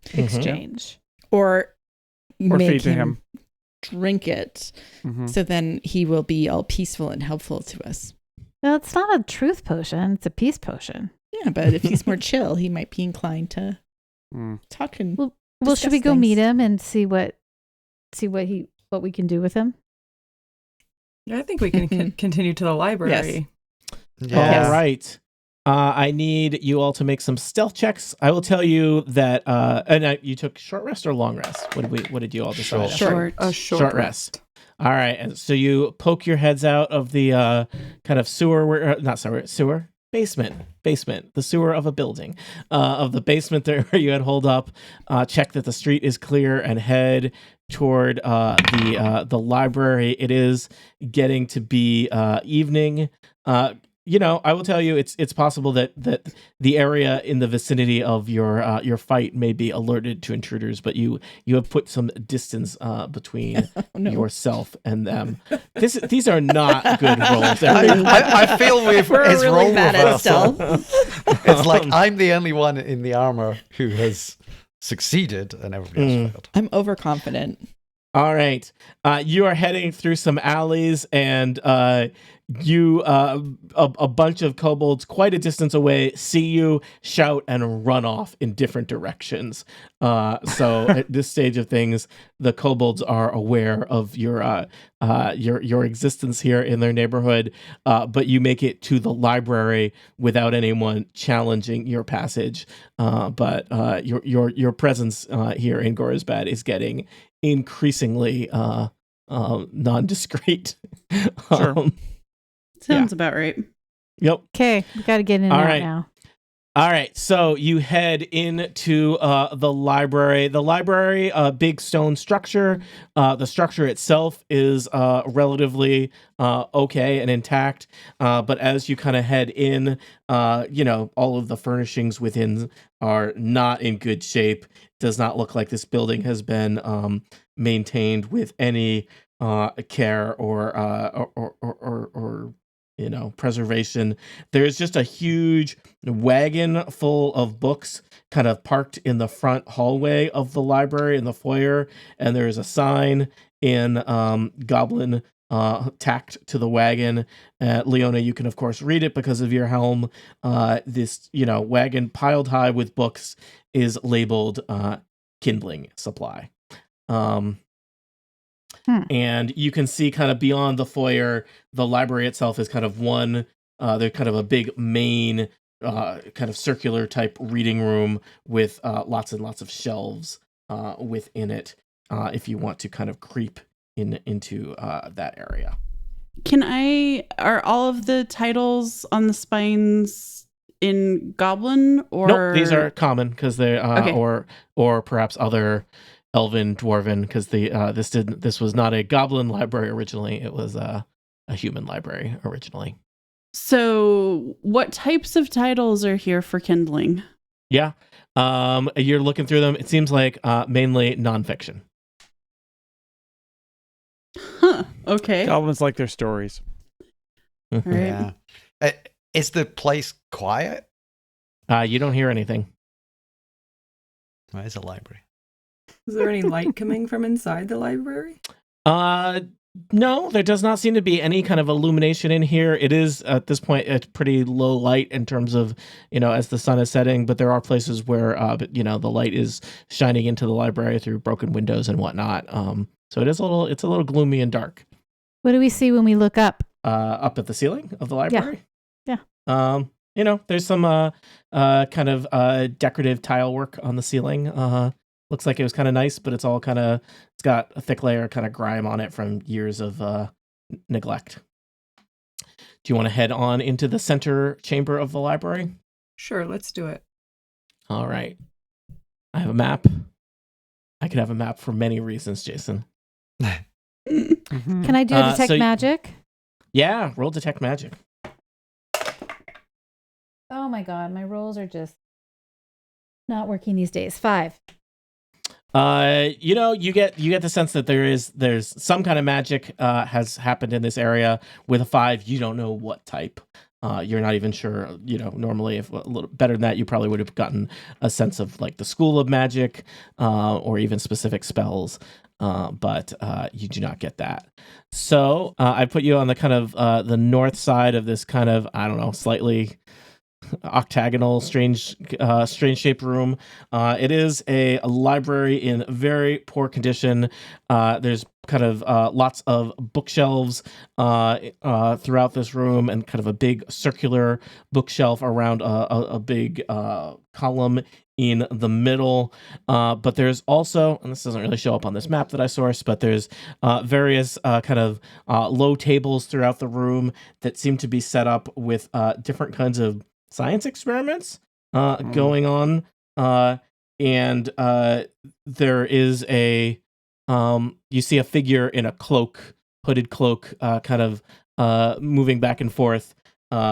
Mhm. exchange. Or Or make feed to him him. drink it. Mhm. So then he will be all peaceful and helpful to us. No, it's not a truth potion. It's a peace potion. Yeah, but if he's more chill, he might be inclined to Mm. talk and Well, discuss should we go things. meet him and see what we can do with him? Yeah, I think we can continue to the library. Yeah. All right. I need you all to make some stealth checks. I will tell you that. You took short rest or long rest? What did you all decide? Short. A Short rest. All right, and so you poke your heads out of the kind of sewer basement, the sewer of a building, of the basement there where you had holed up. Check that the street is clear and head toward the library. It is getting to be evening. I will tell you, it's possible that the area in the vicinity of your fight may be alerted to intruders, but you have put some distance between no. yourself and them. These are not good rolls. I feel We're it's really role bad at reversal. stealth. It's like I'm the only one in the armor who has succeeded, and everybody else failed. I'm overconfident. All right, you are heading through some alleys, and a bunch of kobolds quite a distance away see you, shout, and run off in different directions. So at this stage of things, the kobolds are aware of your existence here in their neighborhood, but you make it to the library without anyone challenging your passage. But your presence here in Gorazbad is getting increasingly non-discreet. Sure. Sounds about right. Yep. Okay, we got to get in and All out right. now. All right, so you head into the library. The library, a big stone structure. The structure itself is relatively okay and intact. But as you kind of head in, all of the furnishings within are not in good shape. Does not look like this building has been maintained with any care or preservation. There's just a huge wagon full of books kind of parked in the front hallway of the library in the foyer, and there is a sign in goblin tacked to the wagon. Leona, you can of course read it because of your helm. This wagon piled high with books is labeled kindling supply. And you can see kind of beyond the foyer, the library itself is kind of one, they're kind of a big main kind of circular type reading room with lots and lots of shelves within it if you want to kind of creep into that area. Are all of the titles on the spines in Goblin or? Nope, these are common because they're, Okay. or perhaps other Elven, Dwarven, because this was not a goblin library originally. It was a human library originally. So what types of titles are here for kindling? Yeah. You're looking through them. It seems like mainly nonfiction. Huh. Okay. Goblins like their stories. All right. Yeah. Is the place quiet? You don't hear anything. Well, it's a library. Is there any light coming from inside the library? No, there does not seem to be any kind of illumination in here. It is at this point a pretty low light in terms of, as the sun is setting, but there are places where, the light is shining into the library through broken windows and whatnot. So it's a little gloomy and dark. What do we see when we look up? Up at the ceiling of the library. Yeah. There's some kind of decorative tile work on the ceiling. looks like it was kind of nice, but it's got a thick layer of kind of grime on it from years of neglect. Do you want to head on into the center chamber of the library? Sure, let's do it. All right. I have a map. I could have a map for many reasons, Jason. Can I do a detect magic? Yeah, roll detect magic. Oh my god, my rolls are just not working these days. 5. You get the sense that there's some kind of magic has happened in this area. With a 5, you don't know what type. You're not even sure. Normally, if a little better than that, you probably would have gotten a sense of like the school of magic, or even specific spells. But you do not get that. So I put you on the kind of the north side of this kind of, I don't know, slightly octagonal, strange shaped room. It is a library in very poor condition. There's kind of lots of bookshelves throughout this room, and kind of a big circular bookshelf around a big column in the middle. But there's also, and this doesn't really show up on this map that I sourced, but there's various kind of low tables throughout the room that seem to be set up with different kinds of science experiments going on. And there is you see a figure in a hooded cloak, kind of moving back and forth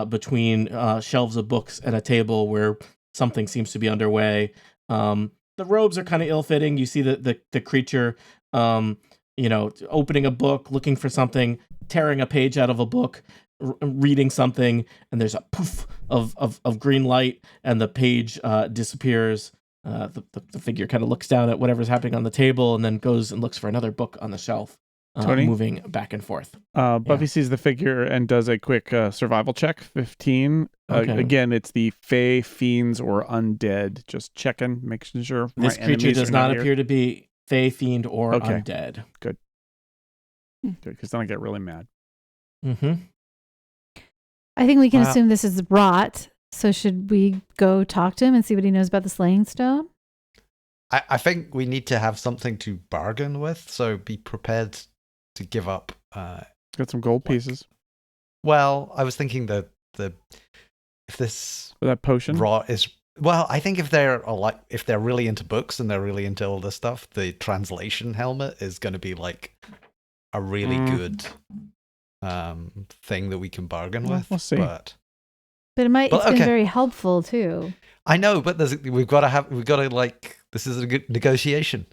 between shelves of books and a table where something seems to be underway. The robes are kind of ill-fitting. You see the creature, opening a book, looking for something, tearing a page out of a book, reading something, and there's a poof of green light, and the page disappears. The figure kind of looks down at whatever's happening on the table, and then goes and looks for another book on the shelf, moving back and forth. Buffy sees the figure and does a quick survival check. 15. Okay. Again, it's the Fae, Fiends, or Undead. Just checking, making sure. This creature does not appear to be Fae, Fiend, or Undead. Good, because then I get really mad. Mm-hmm. I think we can assume this is rot. So should we go talk to him and see what he knows about the slaying stone? I think we need to have something to bargain with, so be prepared to give up. Got some gold pieces. Well, I was thinking that if this that potion rot is, well, I think if they're really into books and they're really into all this stuff, the translation helmet is going to be like a really good thing that we can bargain with. We'll see. But it might. It's been very helpful too. I know, but we've got to like, this is a good negotiation,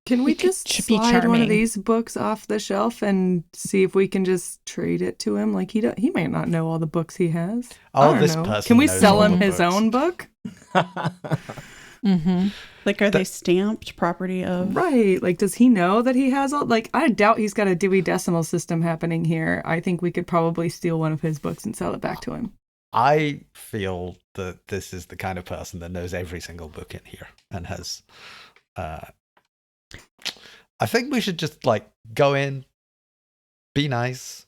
Can we just slide one of these books off the shelf and see if we can just trade it to him? Like he might not know all the books he has. Oh, this person. Can we sell him his own book? Mm-hmm. Like, are they stamped property of? Right. Like, does he know that he has all? Like, I doubt he's got a Dewey Decimal System happening here. I think we could probably steal one of his books and sell it back to him. I feel that this is the kind of person that knows every single book in here and has. I think we should just like go in, be nice,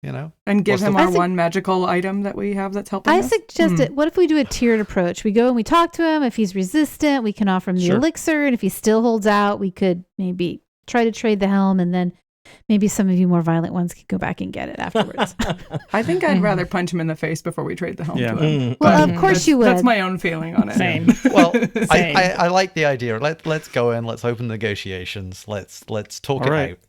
and give him our one magical item that we have that's helping us. I suggested, what if we do a tiered approach? We go and we talk to him. If he's resistant, we can offer him the elixir, and if he still holds out, we could maybe try to trade the helm, and then maybe some of you more violent ones could go back and get it afterwards. I think I'd rather punch him in the face before we trade the helm to him. Well, of course you would. That's my own feeling on it. Same. Well, I like the idea. Let's go in. Let's open negotiations. Let's talk it out.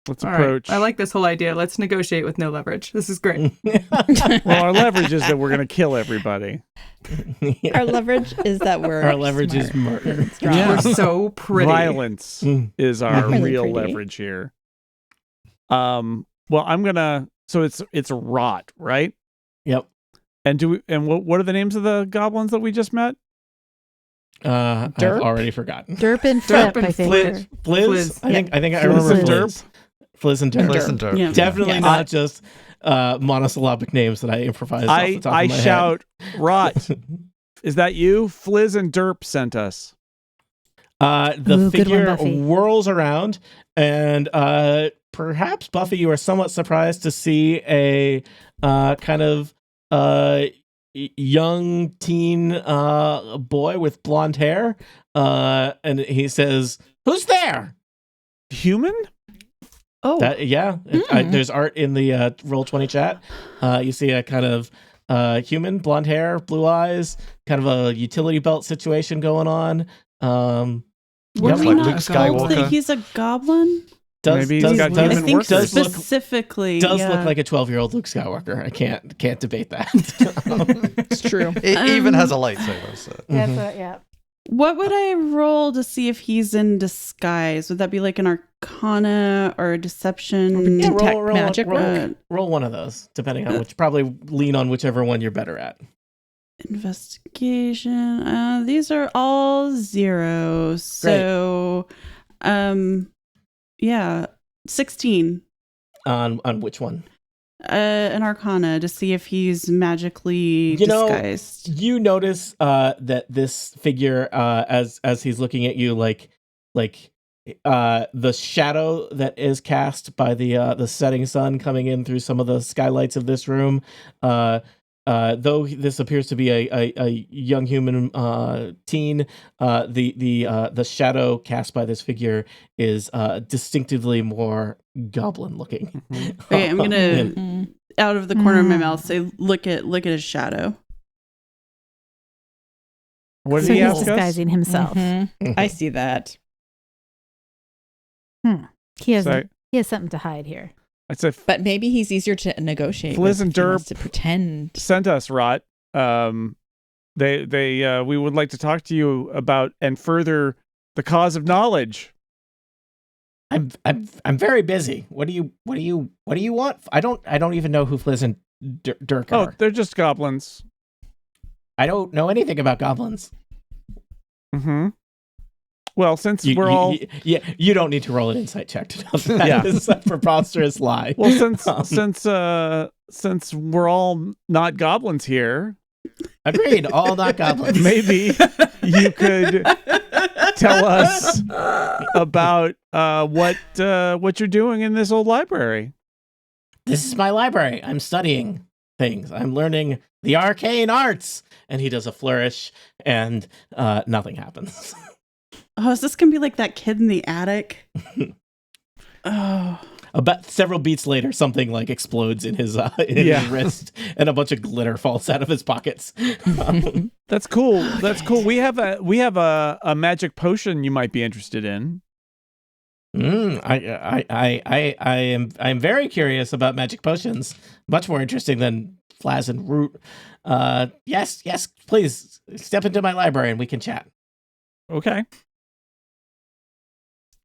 Let's approach. Right. I like this whole idea. Let's negotiate with no leverage. This is great. Well, our leverage is that we're going to kill everybody. Our leverage is that our leverage is murder. We're so pretty. Violence is our really real pretty. leverage here. Well, I'm gonna. So it's rot, right? Yep. And what are the names of the goblins that we just met? I've already forgotten. Derp and Flip, I think. Flizz. I think I remember Derp. Flizz and Derp. Flizz and Derp. Yeah. Definitely not just monosyllabic names that I improvised off the top of my head. Shout, rot. Is that you? Flizz and Derp sent us. The figure whirls around, and perhaps, Buffy, you are somewhat surprised to see a kind of young teen boy with blonde hair, and he says, "Who's there?" Human? Oh, There's art in the Roll20 chat. You see a kind of human, blonde hair, blue eyes, kind of a utility belt situation going on. were Yep. we Like not Luke told Skywalker. that he's a goblin? Maybe he's got I human think workers. specifically. Does yeah. look like a 12-year-old Luke Skywalker. I can't debate that. It's true. It even has a lightsaber. So. Yeah, Mhm. so, yeah. What would I roll to see if he's in disguise? Would that be like an Arcana or a Deception? Yeah, Detect roll magic roll, work? roll one of those, depending on which. Probably lean on whichever one you're better at. Investigation. These are all zeros. So, yeah, 16. On which one? An Arcana to see if he's magically You know, disguised. You notice that this figure, as he's looking at you, like the shadow that is cast by the setting sun coming in through some of the skylights of this room. Though this appears to be a young human teen, the shadow cast by this figure is distinctively more goblin looking. Okay, I'm gonna Mm. out of the corner of my mouth say, look at his shadow. What did So he he's ask us? disguising himself. Mhm. I see that. He has So he has something to hide here. I said, But maybe he's easier to negotiate Fliz with and if he wants Derp to pretend. sent us, Rot. We would like to talk to you about and further the cause of knowledge. I'm very busy. What do you want? I don't even know who Fliz and Dirk Oh, are. they're just goblins. I don't know anything about goblins. Mm-hmm. Well, since You don't need to roll an insight check to know that Yeah. is a preposterous lie. Well, since we're all not goblins here, Agreed, all not goblins. maybe you could tell us about what you're doing in this old library. This is my library. I'm studying things. I'm learning the arcane arts. And he does a flourish, and nothing happens. Oh, is this gonna be like that kid in the attic? Oh, About several beats later, something like explodes in his his wrist, and a bunch of glitter falls out of his pockets. That's cool. That's cool. We have a magic potion you might be interested in. I'm very curious about magic potions. Much more interesting than Flaz and Root. Yes, please step into my library and we can chat. Okay.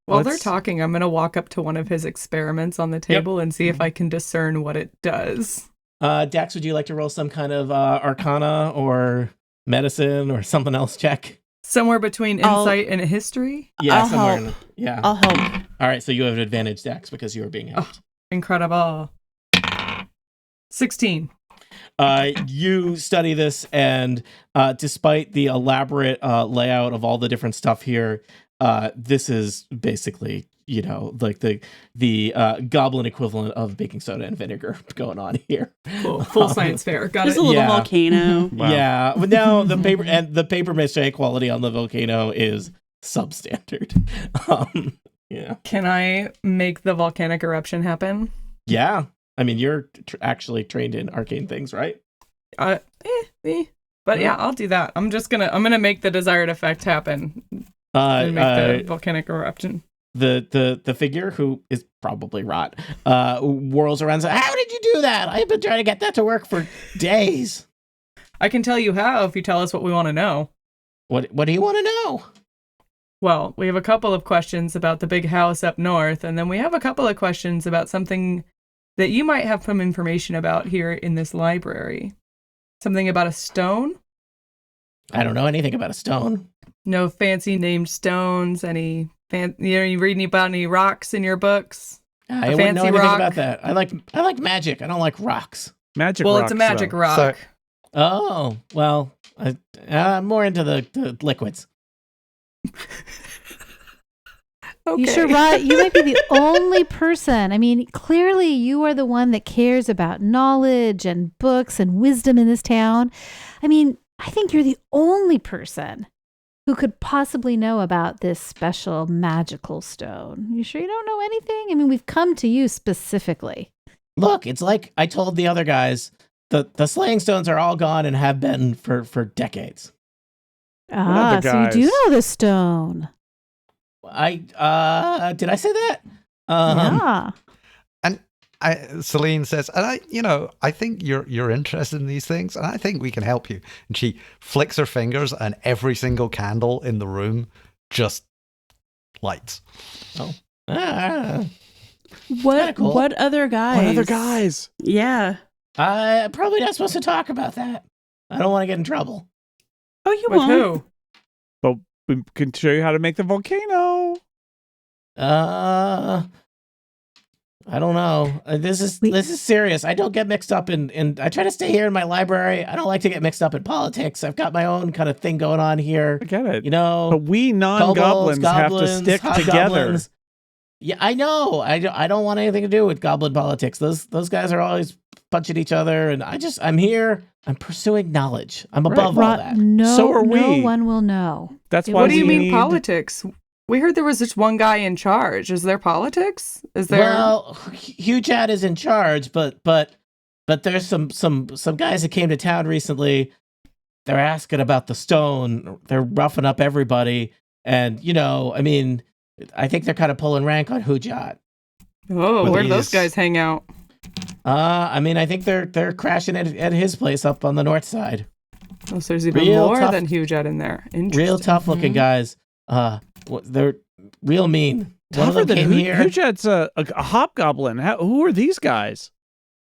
While they're Let's- talking, I'm going to walk up to one of his experiments on the table and see if I can discern what it does. Dax, would you like to roll some kind of Arcana or medicine or something else check? Somewhere between I'll- insight and history? Yeah, I'll somewhere. help. Yeah. I'll help. All right, so you have an advantage, Dax, because you are being helped. Incredible. 16. You study this, and despite the elaborate layout of all the different stuff here, this is basically, like the goblin equivalent of baking soda and vinegar going on here. Cool. Full science fair. Got There's it. a little Yeah. volcano. Wow. Yeah, but now the paper mache quality on the volcano is substandard. Yeah. Can I make the volcanic eruption happen? Yeah. I mean, you're actually trained in arcane things, right? But yeah, I'll do that. I'm gonna make the desired effect happen and make the volcanic eruption. The figure, who is probably Rot, whirls around and says, "How did you do that? I've been trying to get that to work for days." I can tell you how if you tell us what we want to know. What do you want to know? Well, we have a couple of questions about the big house up north, and then we have a couple of questions about something that you might have some information about here in this library. Something about a stone? I don't know anything about a stone. No fancy named stones? You reading about any rocks in your books? I wouldn't know fancy anything rock? about that. I like magic. I don't like rocks. Magic Well, rocks, it's a magic though. rock. So- Oh, well, I'm more into the liquids. Okay. You sure, Rod? You might be the only person. I mean, clearly you are the one that cares about knowledge and books and wisdom in this town. I mean, I think you're the only person who could possibly know about this special magical stone. You sure you don't know anything? I mean, we've come to you specifically. Look, it's like I told the other guys, the slaying stones are all gone and have been for decades. other So you do guys? know the stone. I did I say that? Yeah. Celine says, and I think you're interested in these things, and I think we can help you. And she flicks her fingers, and every single candle in the room just lights. Oh. Ah. What cool. what other guys? What other guys? Yeah. I'm probably not supposed to talk about that. I don't want to get in trouble. Oh, you With won't. who? But we can show you how to make the volcano. I don't know. This is serious. I don't get mixed up in I try to stay here in my library. I don't like to get mixed up in politics. I've got my own kind of thing going on here. I get it. You know, But we non-goblins have to goblins, stick together. hobgoblins. Yeah, I know. I don't want anything to do with goblin politics. Those guys are always punching each other, and I'm here. I'm pursuing knowledge. I'm above all that. No, So are no we. one will know. That's What why What do you we mean need- politics? We heard there was just one guy in charge. Is there politics? Is there? Well, Hugh Chad is in charge, but there's some guys that came to town recently. They're asking about the stone. They're roughing up everybody, and I mean, I think they're kind of pulling rank on Hujat. Oh, Well, where do those these- guys hang out? I mean, I think they're crashing at his place up on the north side. Oh, so there's even Real more tough- than Hugh Jet in there. Interesting. Real tough looking guys. They're real mean. One of Tougher them than came here. Hujet's a hobgoblin. Who are these guys?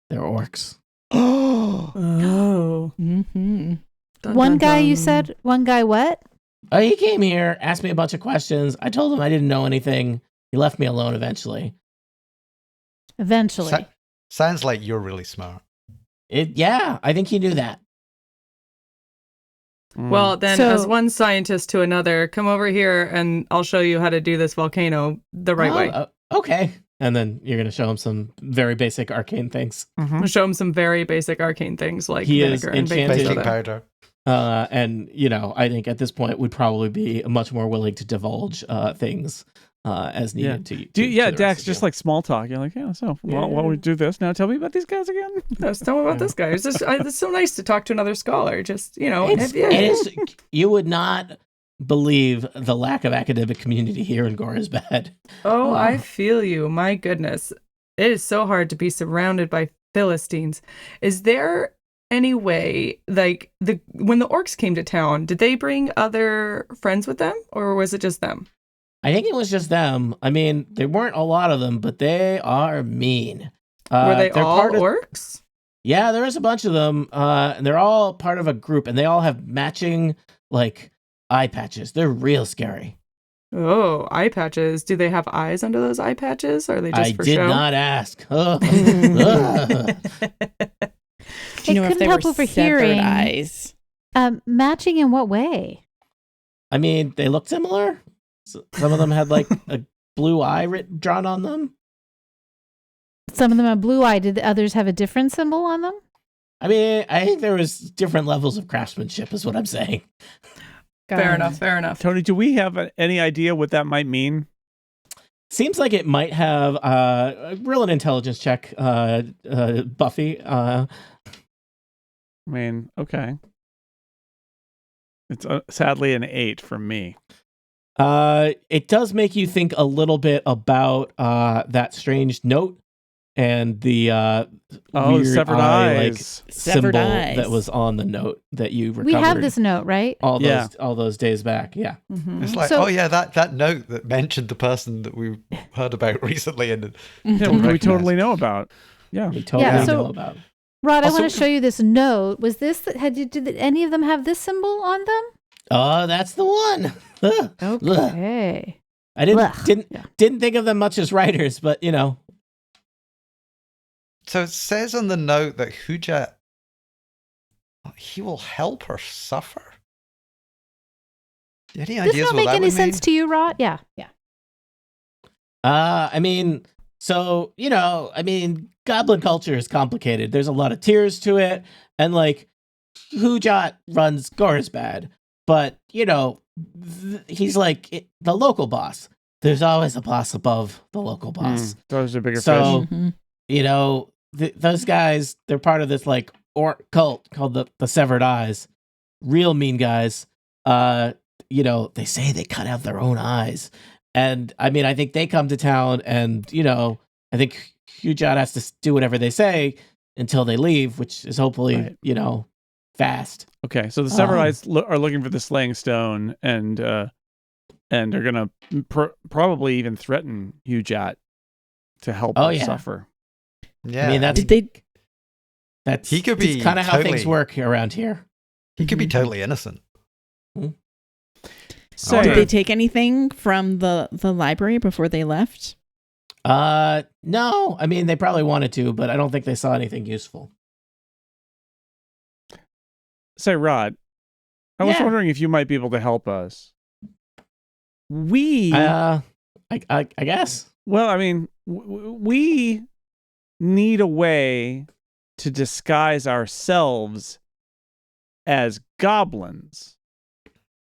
They're orcs. Oh, Oh. Mm-hmm. Dun, One dun, guy you dun. said? One guy what? He came here, asked me a bunch of questions. I told him I didn't know anything. He left me alone eventually. Eventually. Sounds like you're really smart. Yeah, I think he knew that. Well, then, So- as one scientist to another, come over here and I'll show you how to do this volcano the right way. Okay. And then you're going to show him some very basic arcane things. I'll show him some very basic arcane things like He is vinegar and baking enchanted. Baking soda. powder. And, I think at this point would probably be much more willing to divulge things as needed to Do to you, yeah, the rest Dax, of just you. like small talk. You're like, yeah, so Yeah. while we do this, now tell me about these guys again. Yes, tell me about this guy. It's so nice to talk to another scholar. Just, It is, you would not believe the lack of academic community here in Gorisbad. Oh, I feel you. My goodness. It is so hard to be surrounded by Philistines. Is there any way, like, when the orcs came to town, did they bring other friends with them, or was it just them? I think it was just them. I mean, there weren't a lot of them, but they are mean. Were they they're all part of- orcs? Yeah, there is a bunch of them, and they're all part of a group, and they all have matching, like, eye patches. They're real scary. Oh, eye patches. Do they have eyes under those eye patches, or are they just I for did show? not ask. Ugh. Ugh. Do you know if couldn't they help were overhearing. severed eyes? Matching in what way? I mean, they look similar. Some of them had, like, a blue eye drawn on them. Some of them have blue eye. Did the others have a different symbol on them? I mean, I think there was different levels of craftsmanship, is what I'm saying. Fair enough. Fair enough. Tony, do we have any idea what that might mean? Seems like it might have roll an intelligence check, Buffy. I mean, okay. It's sadly an 8 from me. It does make you think a little bit about that strange note and the weird severed eye, like, eyes. Severed symbol eyes. that was on the note that you recovered. We have this note, right? all Yeah. those days back. Yeah. Mhm. It's like, So- oh yeah, that note that mentioned the person that we heard about recently, and Yeah, don't we recognize. totally know about. Yeah. We totally Yeah, so- know about. Rod, I Also- want to show you this note. Was this, did any of them have this symbol on them? Oh, that's the one. Ugh. Ugh. Okay. I didn't Ugh. Yeah. didn't think of them much as writers, but So it says on the note that Hujat, he will help her suffer. Any Does this ideas not what make that any would sense mean? to you, Rod? Yeah. Yeah. I mean, so, goblin culture is complicated. There's a lot of tiers to it, and like, Hujat runs Gorsbad, but, he's like the local boss. There's always a boss above the local boss. Those are bigger So, fish. those guys, they're part of this like orc cult called the Severed Eyes. Real mean guys. They say they cut out their own eyes. And I mean, I think they come to town and, I think Hujat has to do whatever they say until they leave, which is hopefully, Right. Fast. Okay, so the Severed Eyes are looking for the Slaying Stone and are going to probably even threaten Hujat to help her suffer. Yeah. I mean, that's he could be kind of how totally, things work around here. He could be totally innocent. So Did they take anything from the library before they left? No. I mean, they probably wanted to, but I don't think they saw anything useful. Say, Rod, I was Yeah. wondering if you might be able to help us. We, I guess. well, I mean, we need a way to disguise ourselves as goblins.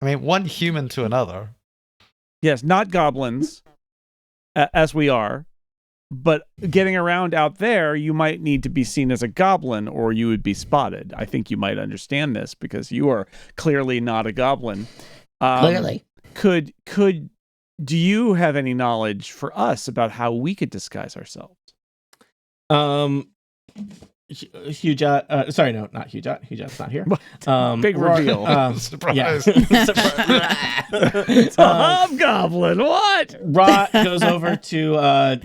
I mean, one human to another. Yes, not goblins, as we are, but getting around out there, you might need to be seen as a goblin or you would be spotted. I think you might understand this because you are clearly not a goblin. Clearly. Do you have any knowledge for us about how we could disguise ourselves? Hujat. Sorry, no, not Hujat. Hujat's not here. Big reveal. Surprise. It's a hobgoblin. What? Rot goes over to a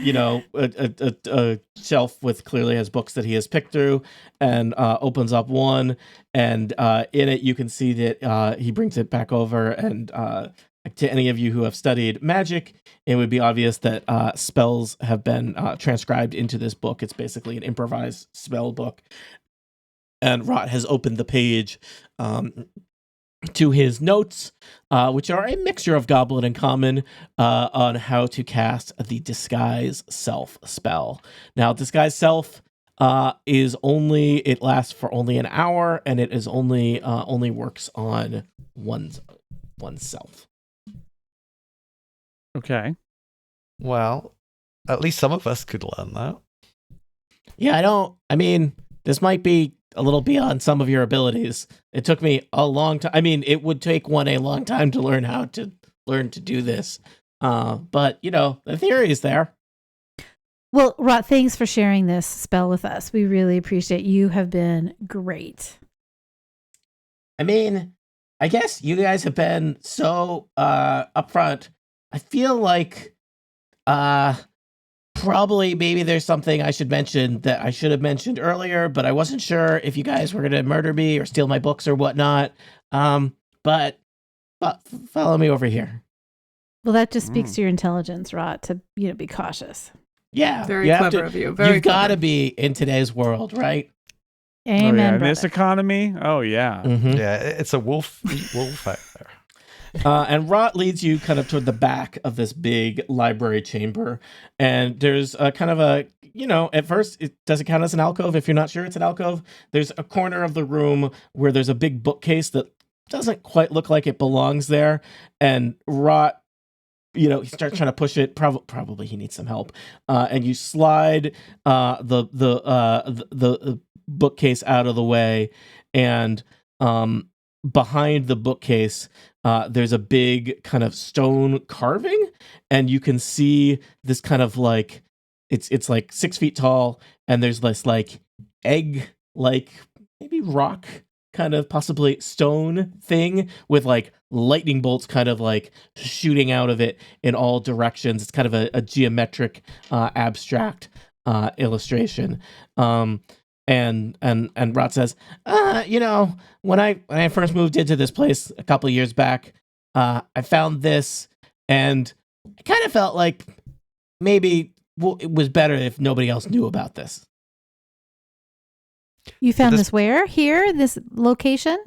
shelf with clearly has books that he has picked through, and opens up one, and in it you can see that he brings it back over, and to any of you who have studied magic, it would be obvious that spells have been transcribed into this book. It's basically an improvised spell book. And Rot has opened the page to his notes, which are a mixture of Goblin and Common, on how to cast the Disguise Self spell. Now, Disguise Self it lasts for only an hour, and it is only works on oneself. Okay. Well, at least some of us could learn that. Yeah, this might be a little beyond some of your abilities. It took me a long time. I mean, it would take one a long time to learn to do this. But, the theory is there. Well, Rot, thanks for sharing this spell with us. We really appreciate it. You have been great. I mean, I guess you guys have been so upfront. I feel like probably maybe there's something I should mention that I should have mentioned earlier, but I wasn't sure if you guys were going to murder me or steal my books or whatnot. But follow me over here. Well, that just speaks to your intelligence, Rot, to be cautious. Yeah. Very clever of you. Very You've got to clever. be in today's world, right? Amen, Oh, yeah. In brother. this economy? Oh, yeah. Mm-hmm. Yeah, it's a wolf out there. And Rot leads you kind of toward the back of this big library chamber. And there's a kind of at first, it doesn't count as an alcove if you're not sure it's an alcove. There's a corner of the room where there's a big bookcase that doesn't quite look like it belongs there. And Rot, he starts trying to push it. Probably he needs some help. And you slide the bookcase out of the way. And behind the bookcase, there's a big kind of stone carving, and you can see this kind of like it's like 6 feet tall, and there's this like egg, like maybe rock kind of possibly stone thing with like lightning bolts kind of like shooting out of it in all directions. It's kind of a geometric abstract illustration. And Rot says, when I first moved into this place a couple of years back, I found this, and I kind of felt like maybe it was better if nobody else knew about this. You found this where? Here? This location?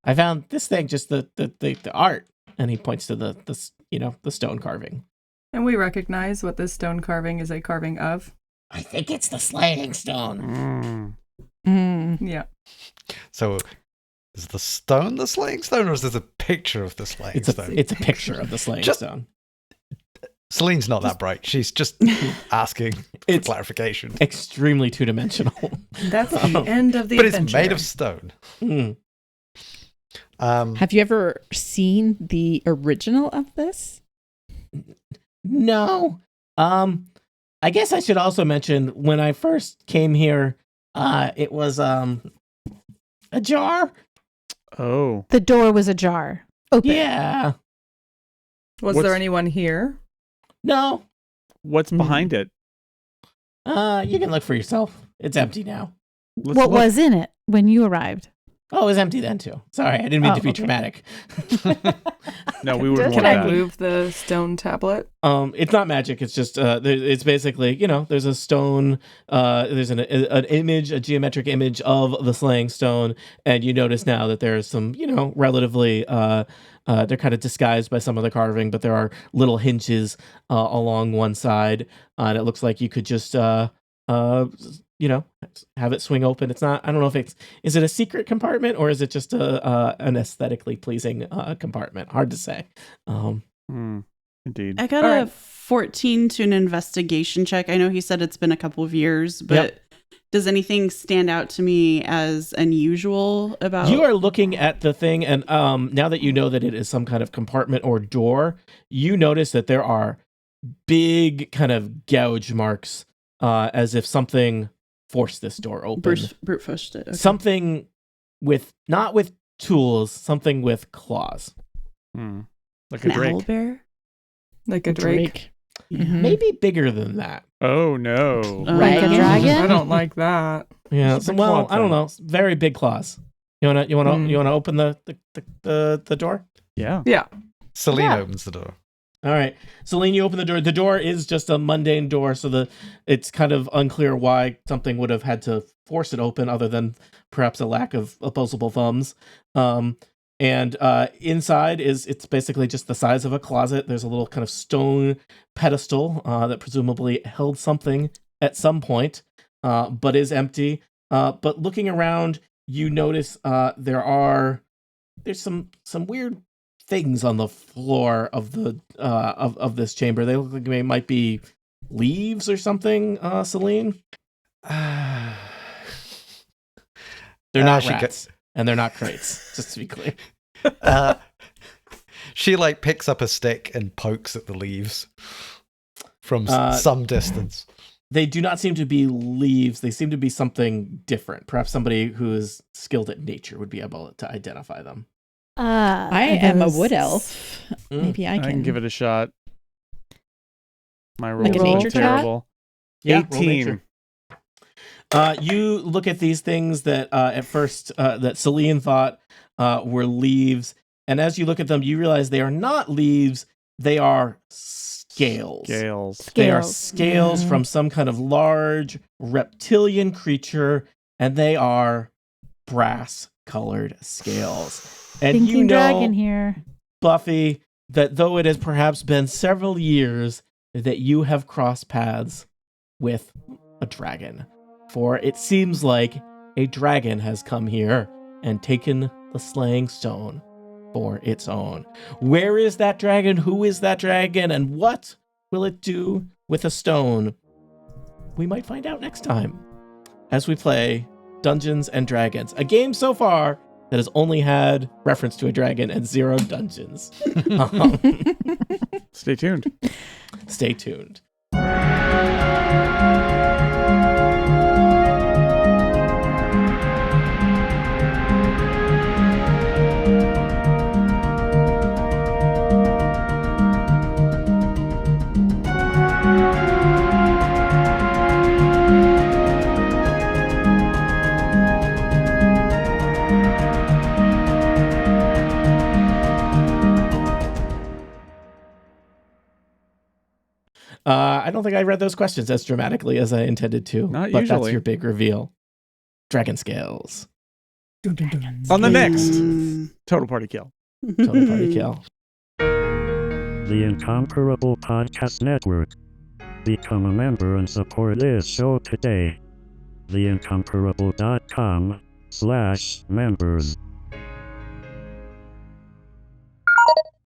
I found this thing, just the art, and he points to the stone carving. And we recognize what this stone carving is a carving of. I think it's the slaying stone. Yeah. So, is the stone the slaying stone, or is there a picture of the slaying stone? It's a picture of the slaying stone. Celine's not that bright. She's just asking for clarification. Extremely two-dimensional. That's the end of the But adventure. it's made of stone. Have you ever seen the original of this? No. I guess I should also mention when I first came here, it was a jar. Oh. The door was ajar. Open. Yeah. Was there anyone here? No. What's behind it? You can look for yourself. It's empty now. What was in it when you arrived? Oh, it was empty then too. Sorry, I didn't mean to be dramatic. No, we wouldn't Can want I that. move the stone tablet? It's not magic. It's just it's basically, there's a stone. There's an image, a geometric image of the slaying stone, and you notice now that there's some, relatively. They're kind of disguised by some of the carving, but there are little hinges along one side, and it looks like you could just have it swing open. It's not. I don't know if is it a secret compartment or is it just an aesthetically pleasing compartment? Hard to say. Indeed. I got a 14 to an investigation check. I know he said it's been a couple of years, but does anything stand out to me as unusual about? You are looking at the thing, and now that you know that it is some kind of compartment or door, you notice that there are big kind of gouge marks, as if something forced this door open. Brute forced it. Okay. Something not with tools, something with claws. Like An a drake. owl bear? Like a drake? Maybe bigger than that. Oh no! Like a dragon? I don't like that. Yeah. It's a Well, claw I don't thing. know. Very big claws. You wanna open the door? Yeah. Yeah. Celine opens the door. All right. Celine, you open the door. The door is just a mundane door, so it's kind of unclear why something would have had to force it open other than perhaps a lack of opposable thumbs. And inside it's basically just the size of a closet. There's a little kind of stone pedestal that presumably held something at some point, but is empty. But looking around, you notice there's some weird things on the floor of the of this chamber. They look like they might be leaves or something. Celine, they're not rats, and they're not crates. Just to be clear. She picks up a stick and pokes at the leaves from some distance. They do not seem to be leaves. They seem to be something different. Perhaps somebody who is skilled at nature would be able to identify them. I am a wood elf. Maybe I can give it a shot. My roll Like a is nature check? terrible. Yeah, roll 18. nature. You look at these things that at first that Celine thought were leaves, and as you look at them, you realize they are not leaves. They are scales. They are scales from some kind of large reptilian creature, and they are brass-colored scales. And Thinking you know, dragon here. Buffy, that though it has perhaps been several years that you have crossed paths with a dragon, for it seems like a dragon has come here and taken the slaying stone for its own. Where is that dragon? Who is that dragon? And what will it do with a stone? We might find out next time as we play Dungeons and Dragons, a game so far that has only had reference to a dragon and 0 dungeons. Stay tuned. Stay tuned. I don't think I read those questions as dramatically as I intended to. Not but usually. That's your big reveal. Dragon scales. On the next Total Party Kill. Total party kill. the Incomparable Podcast Network. Become a member and support this show today. theincomparable.com/members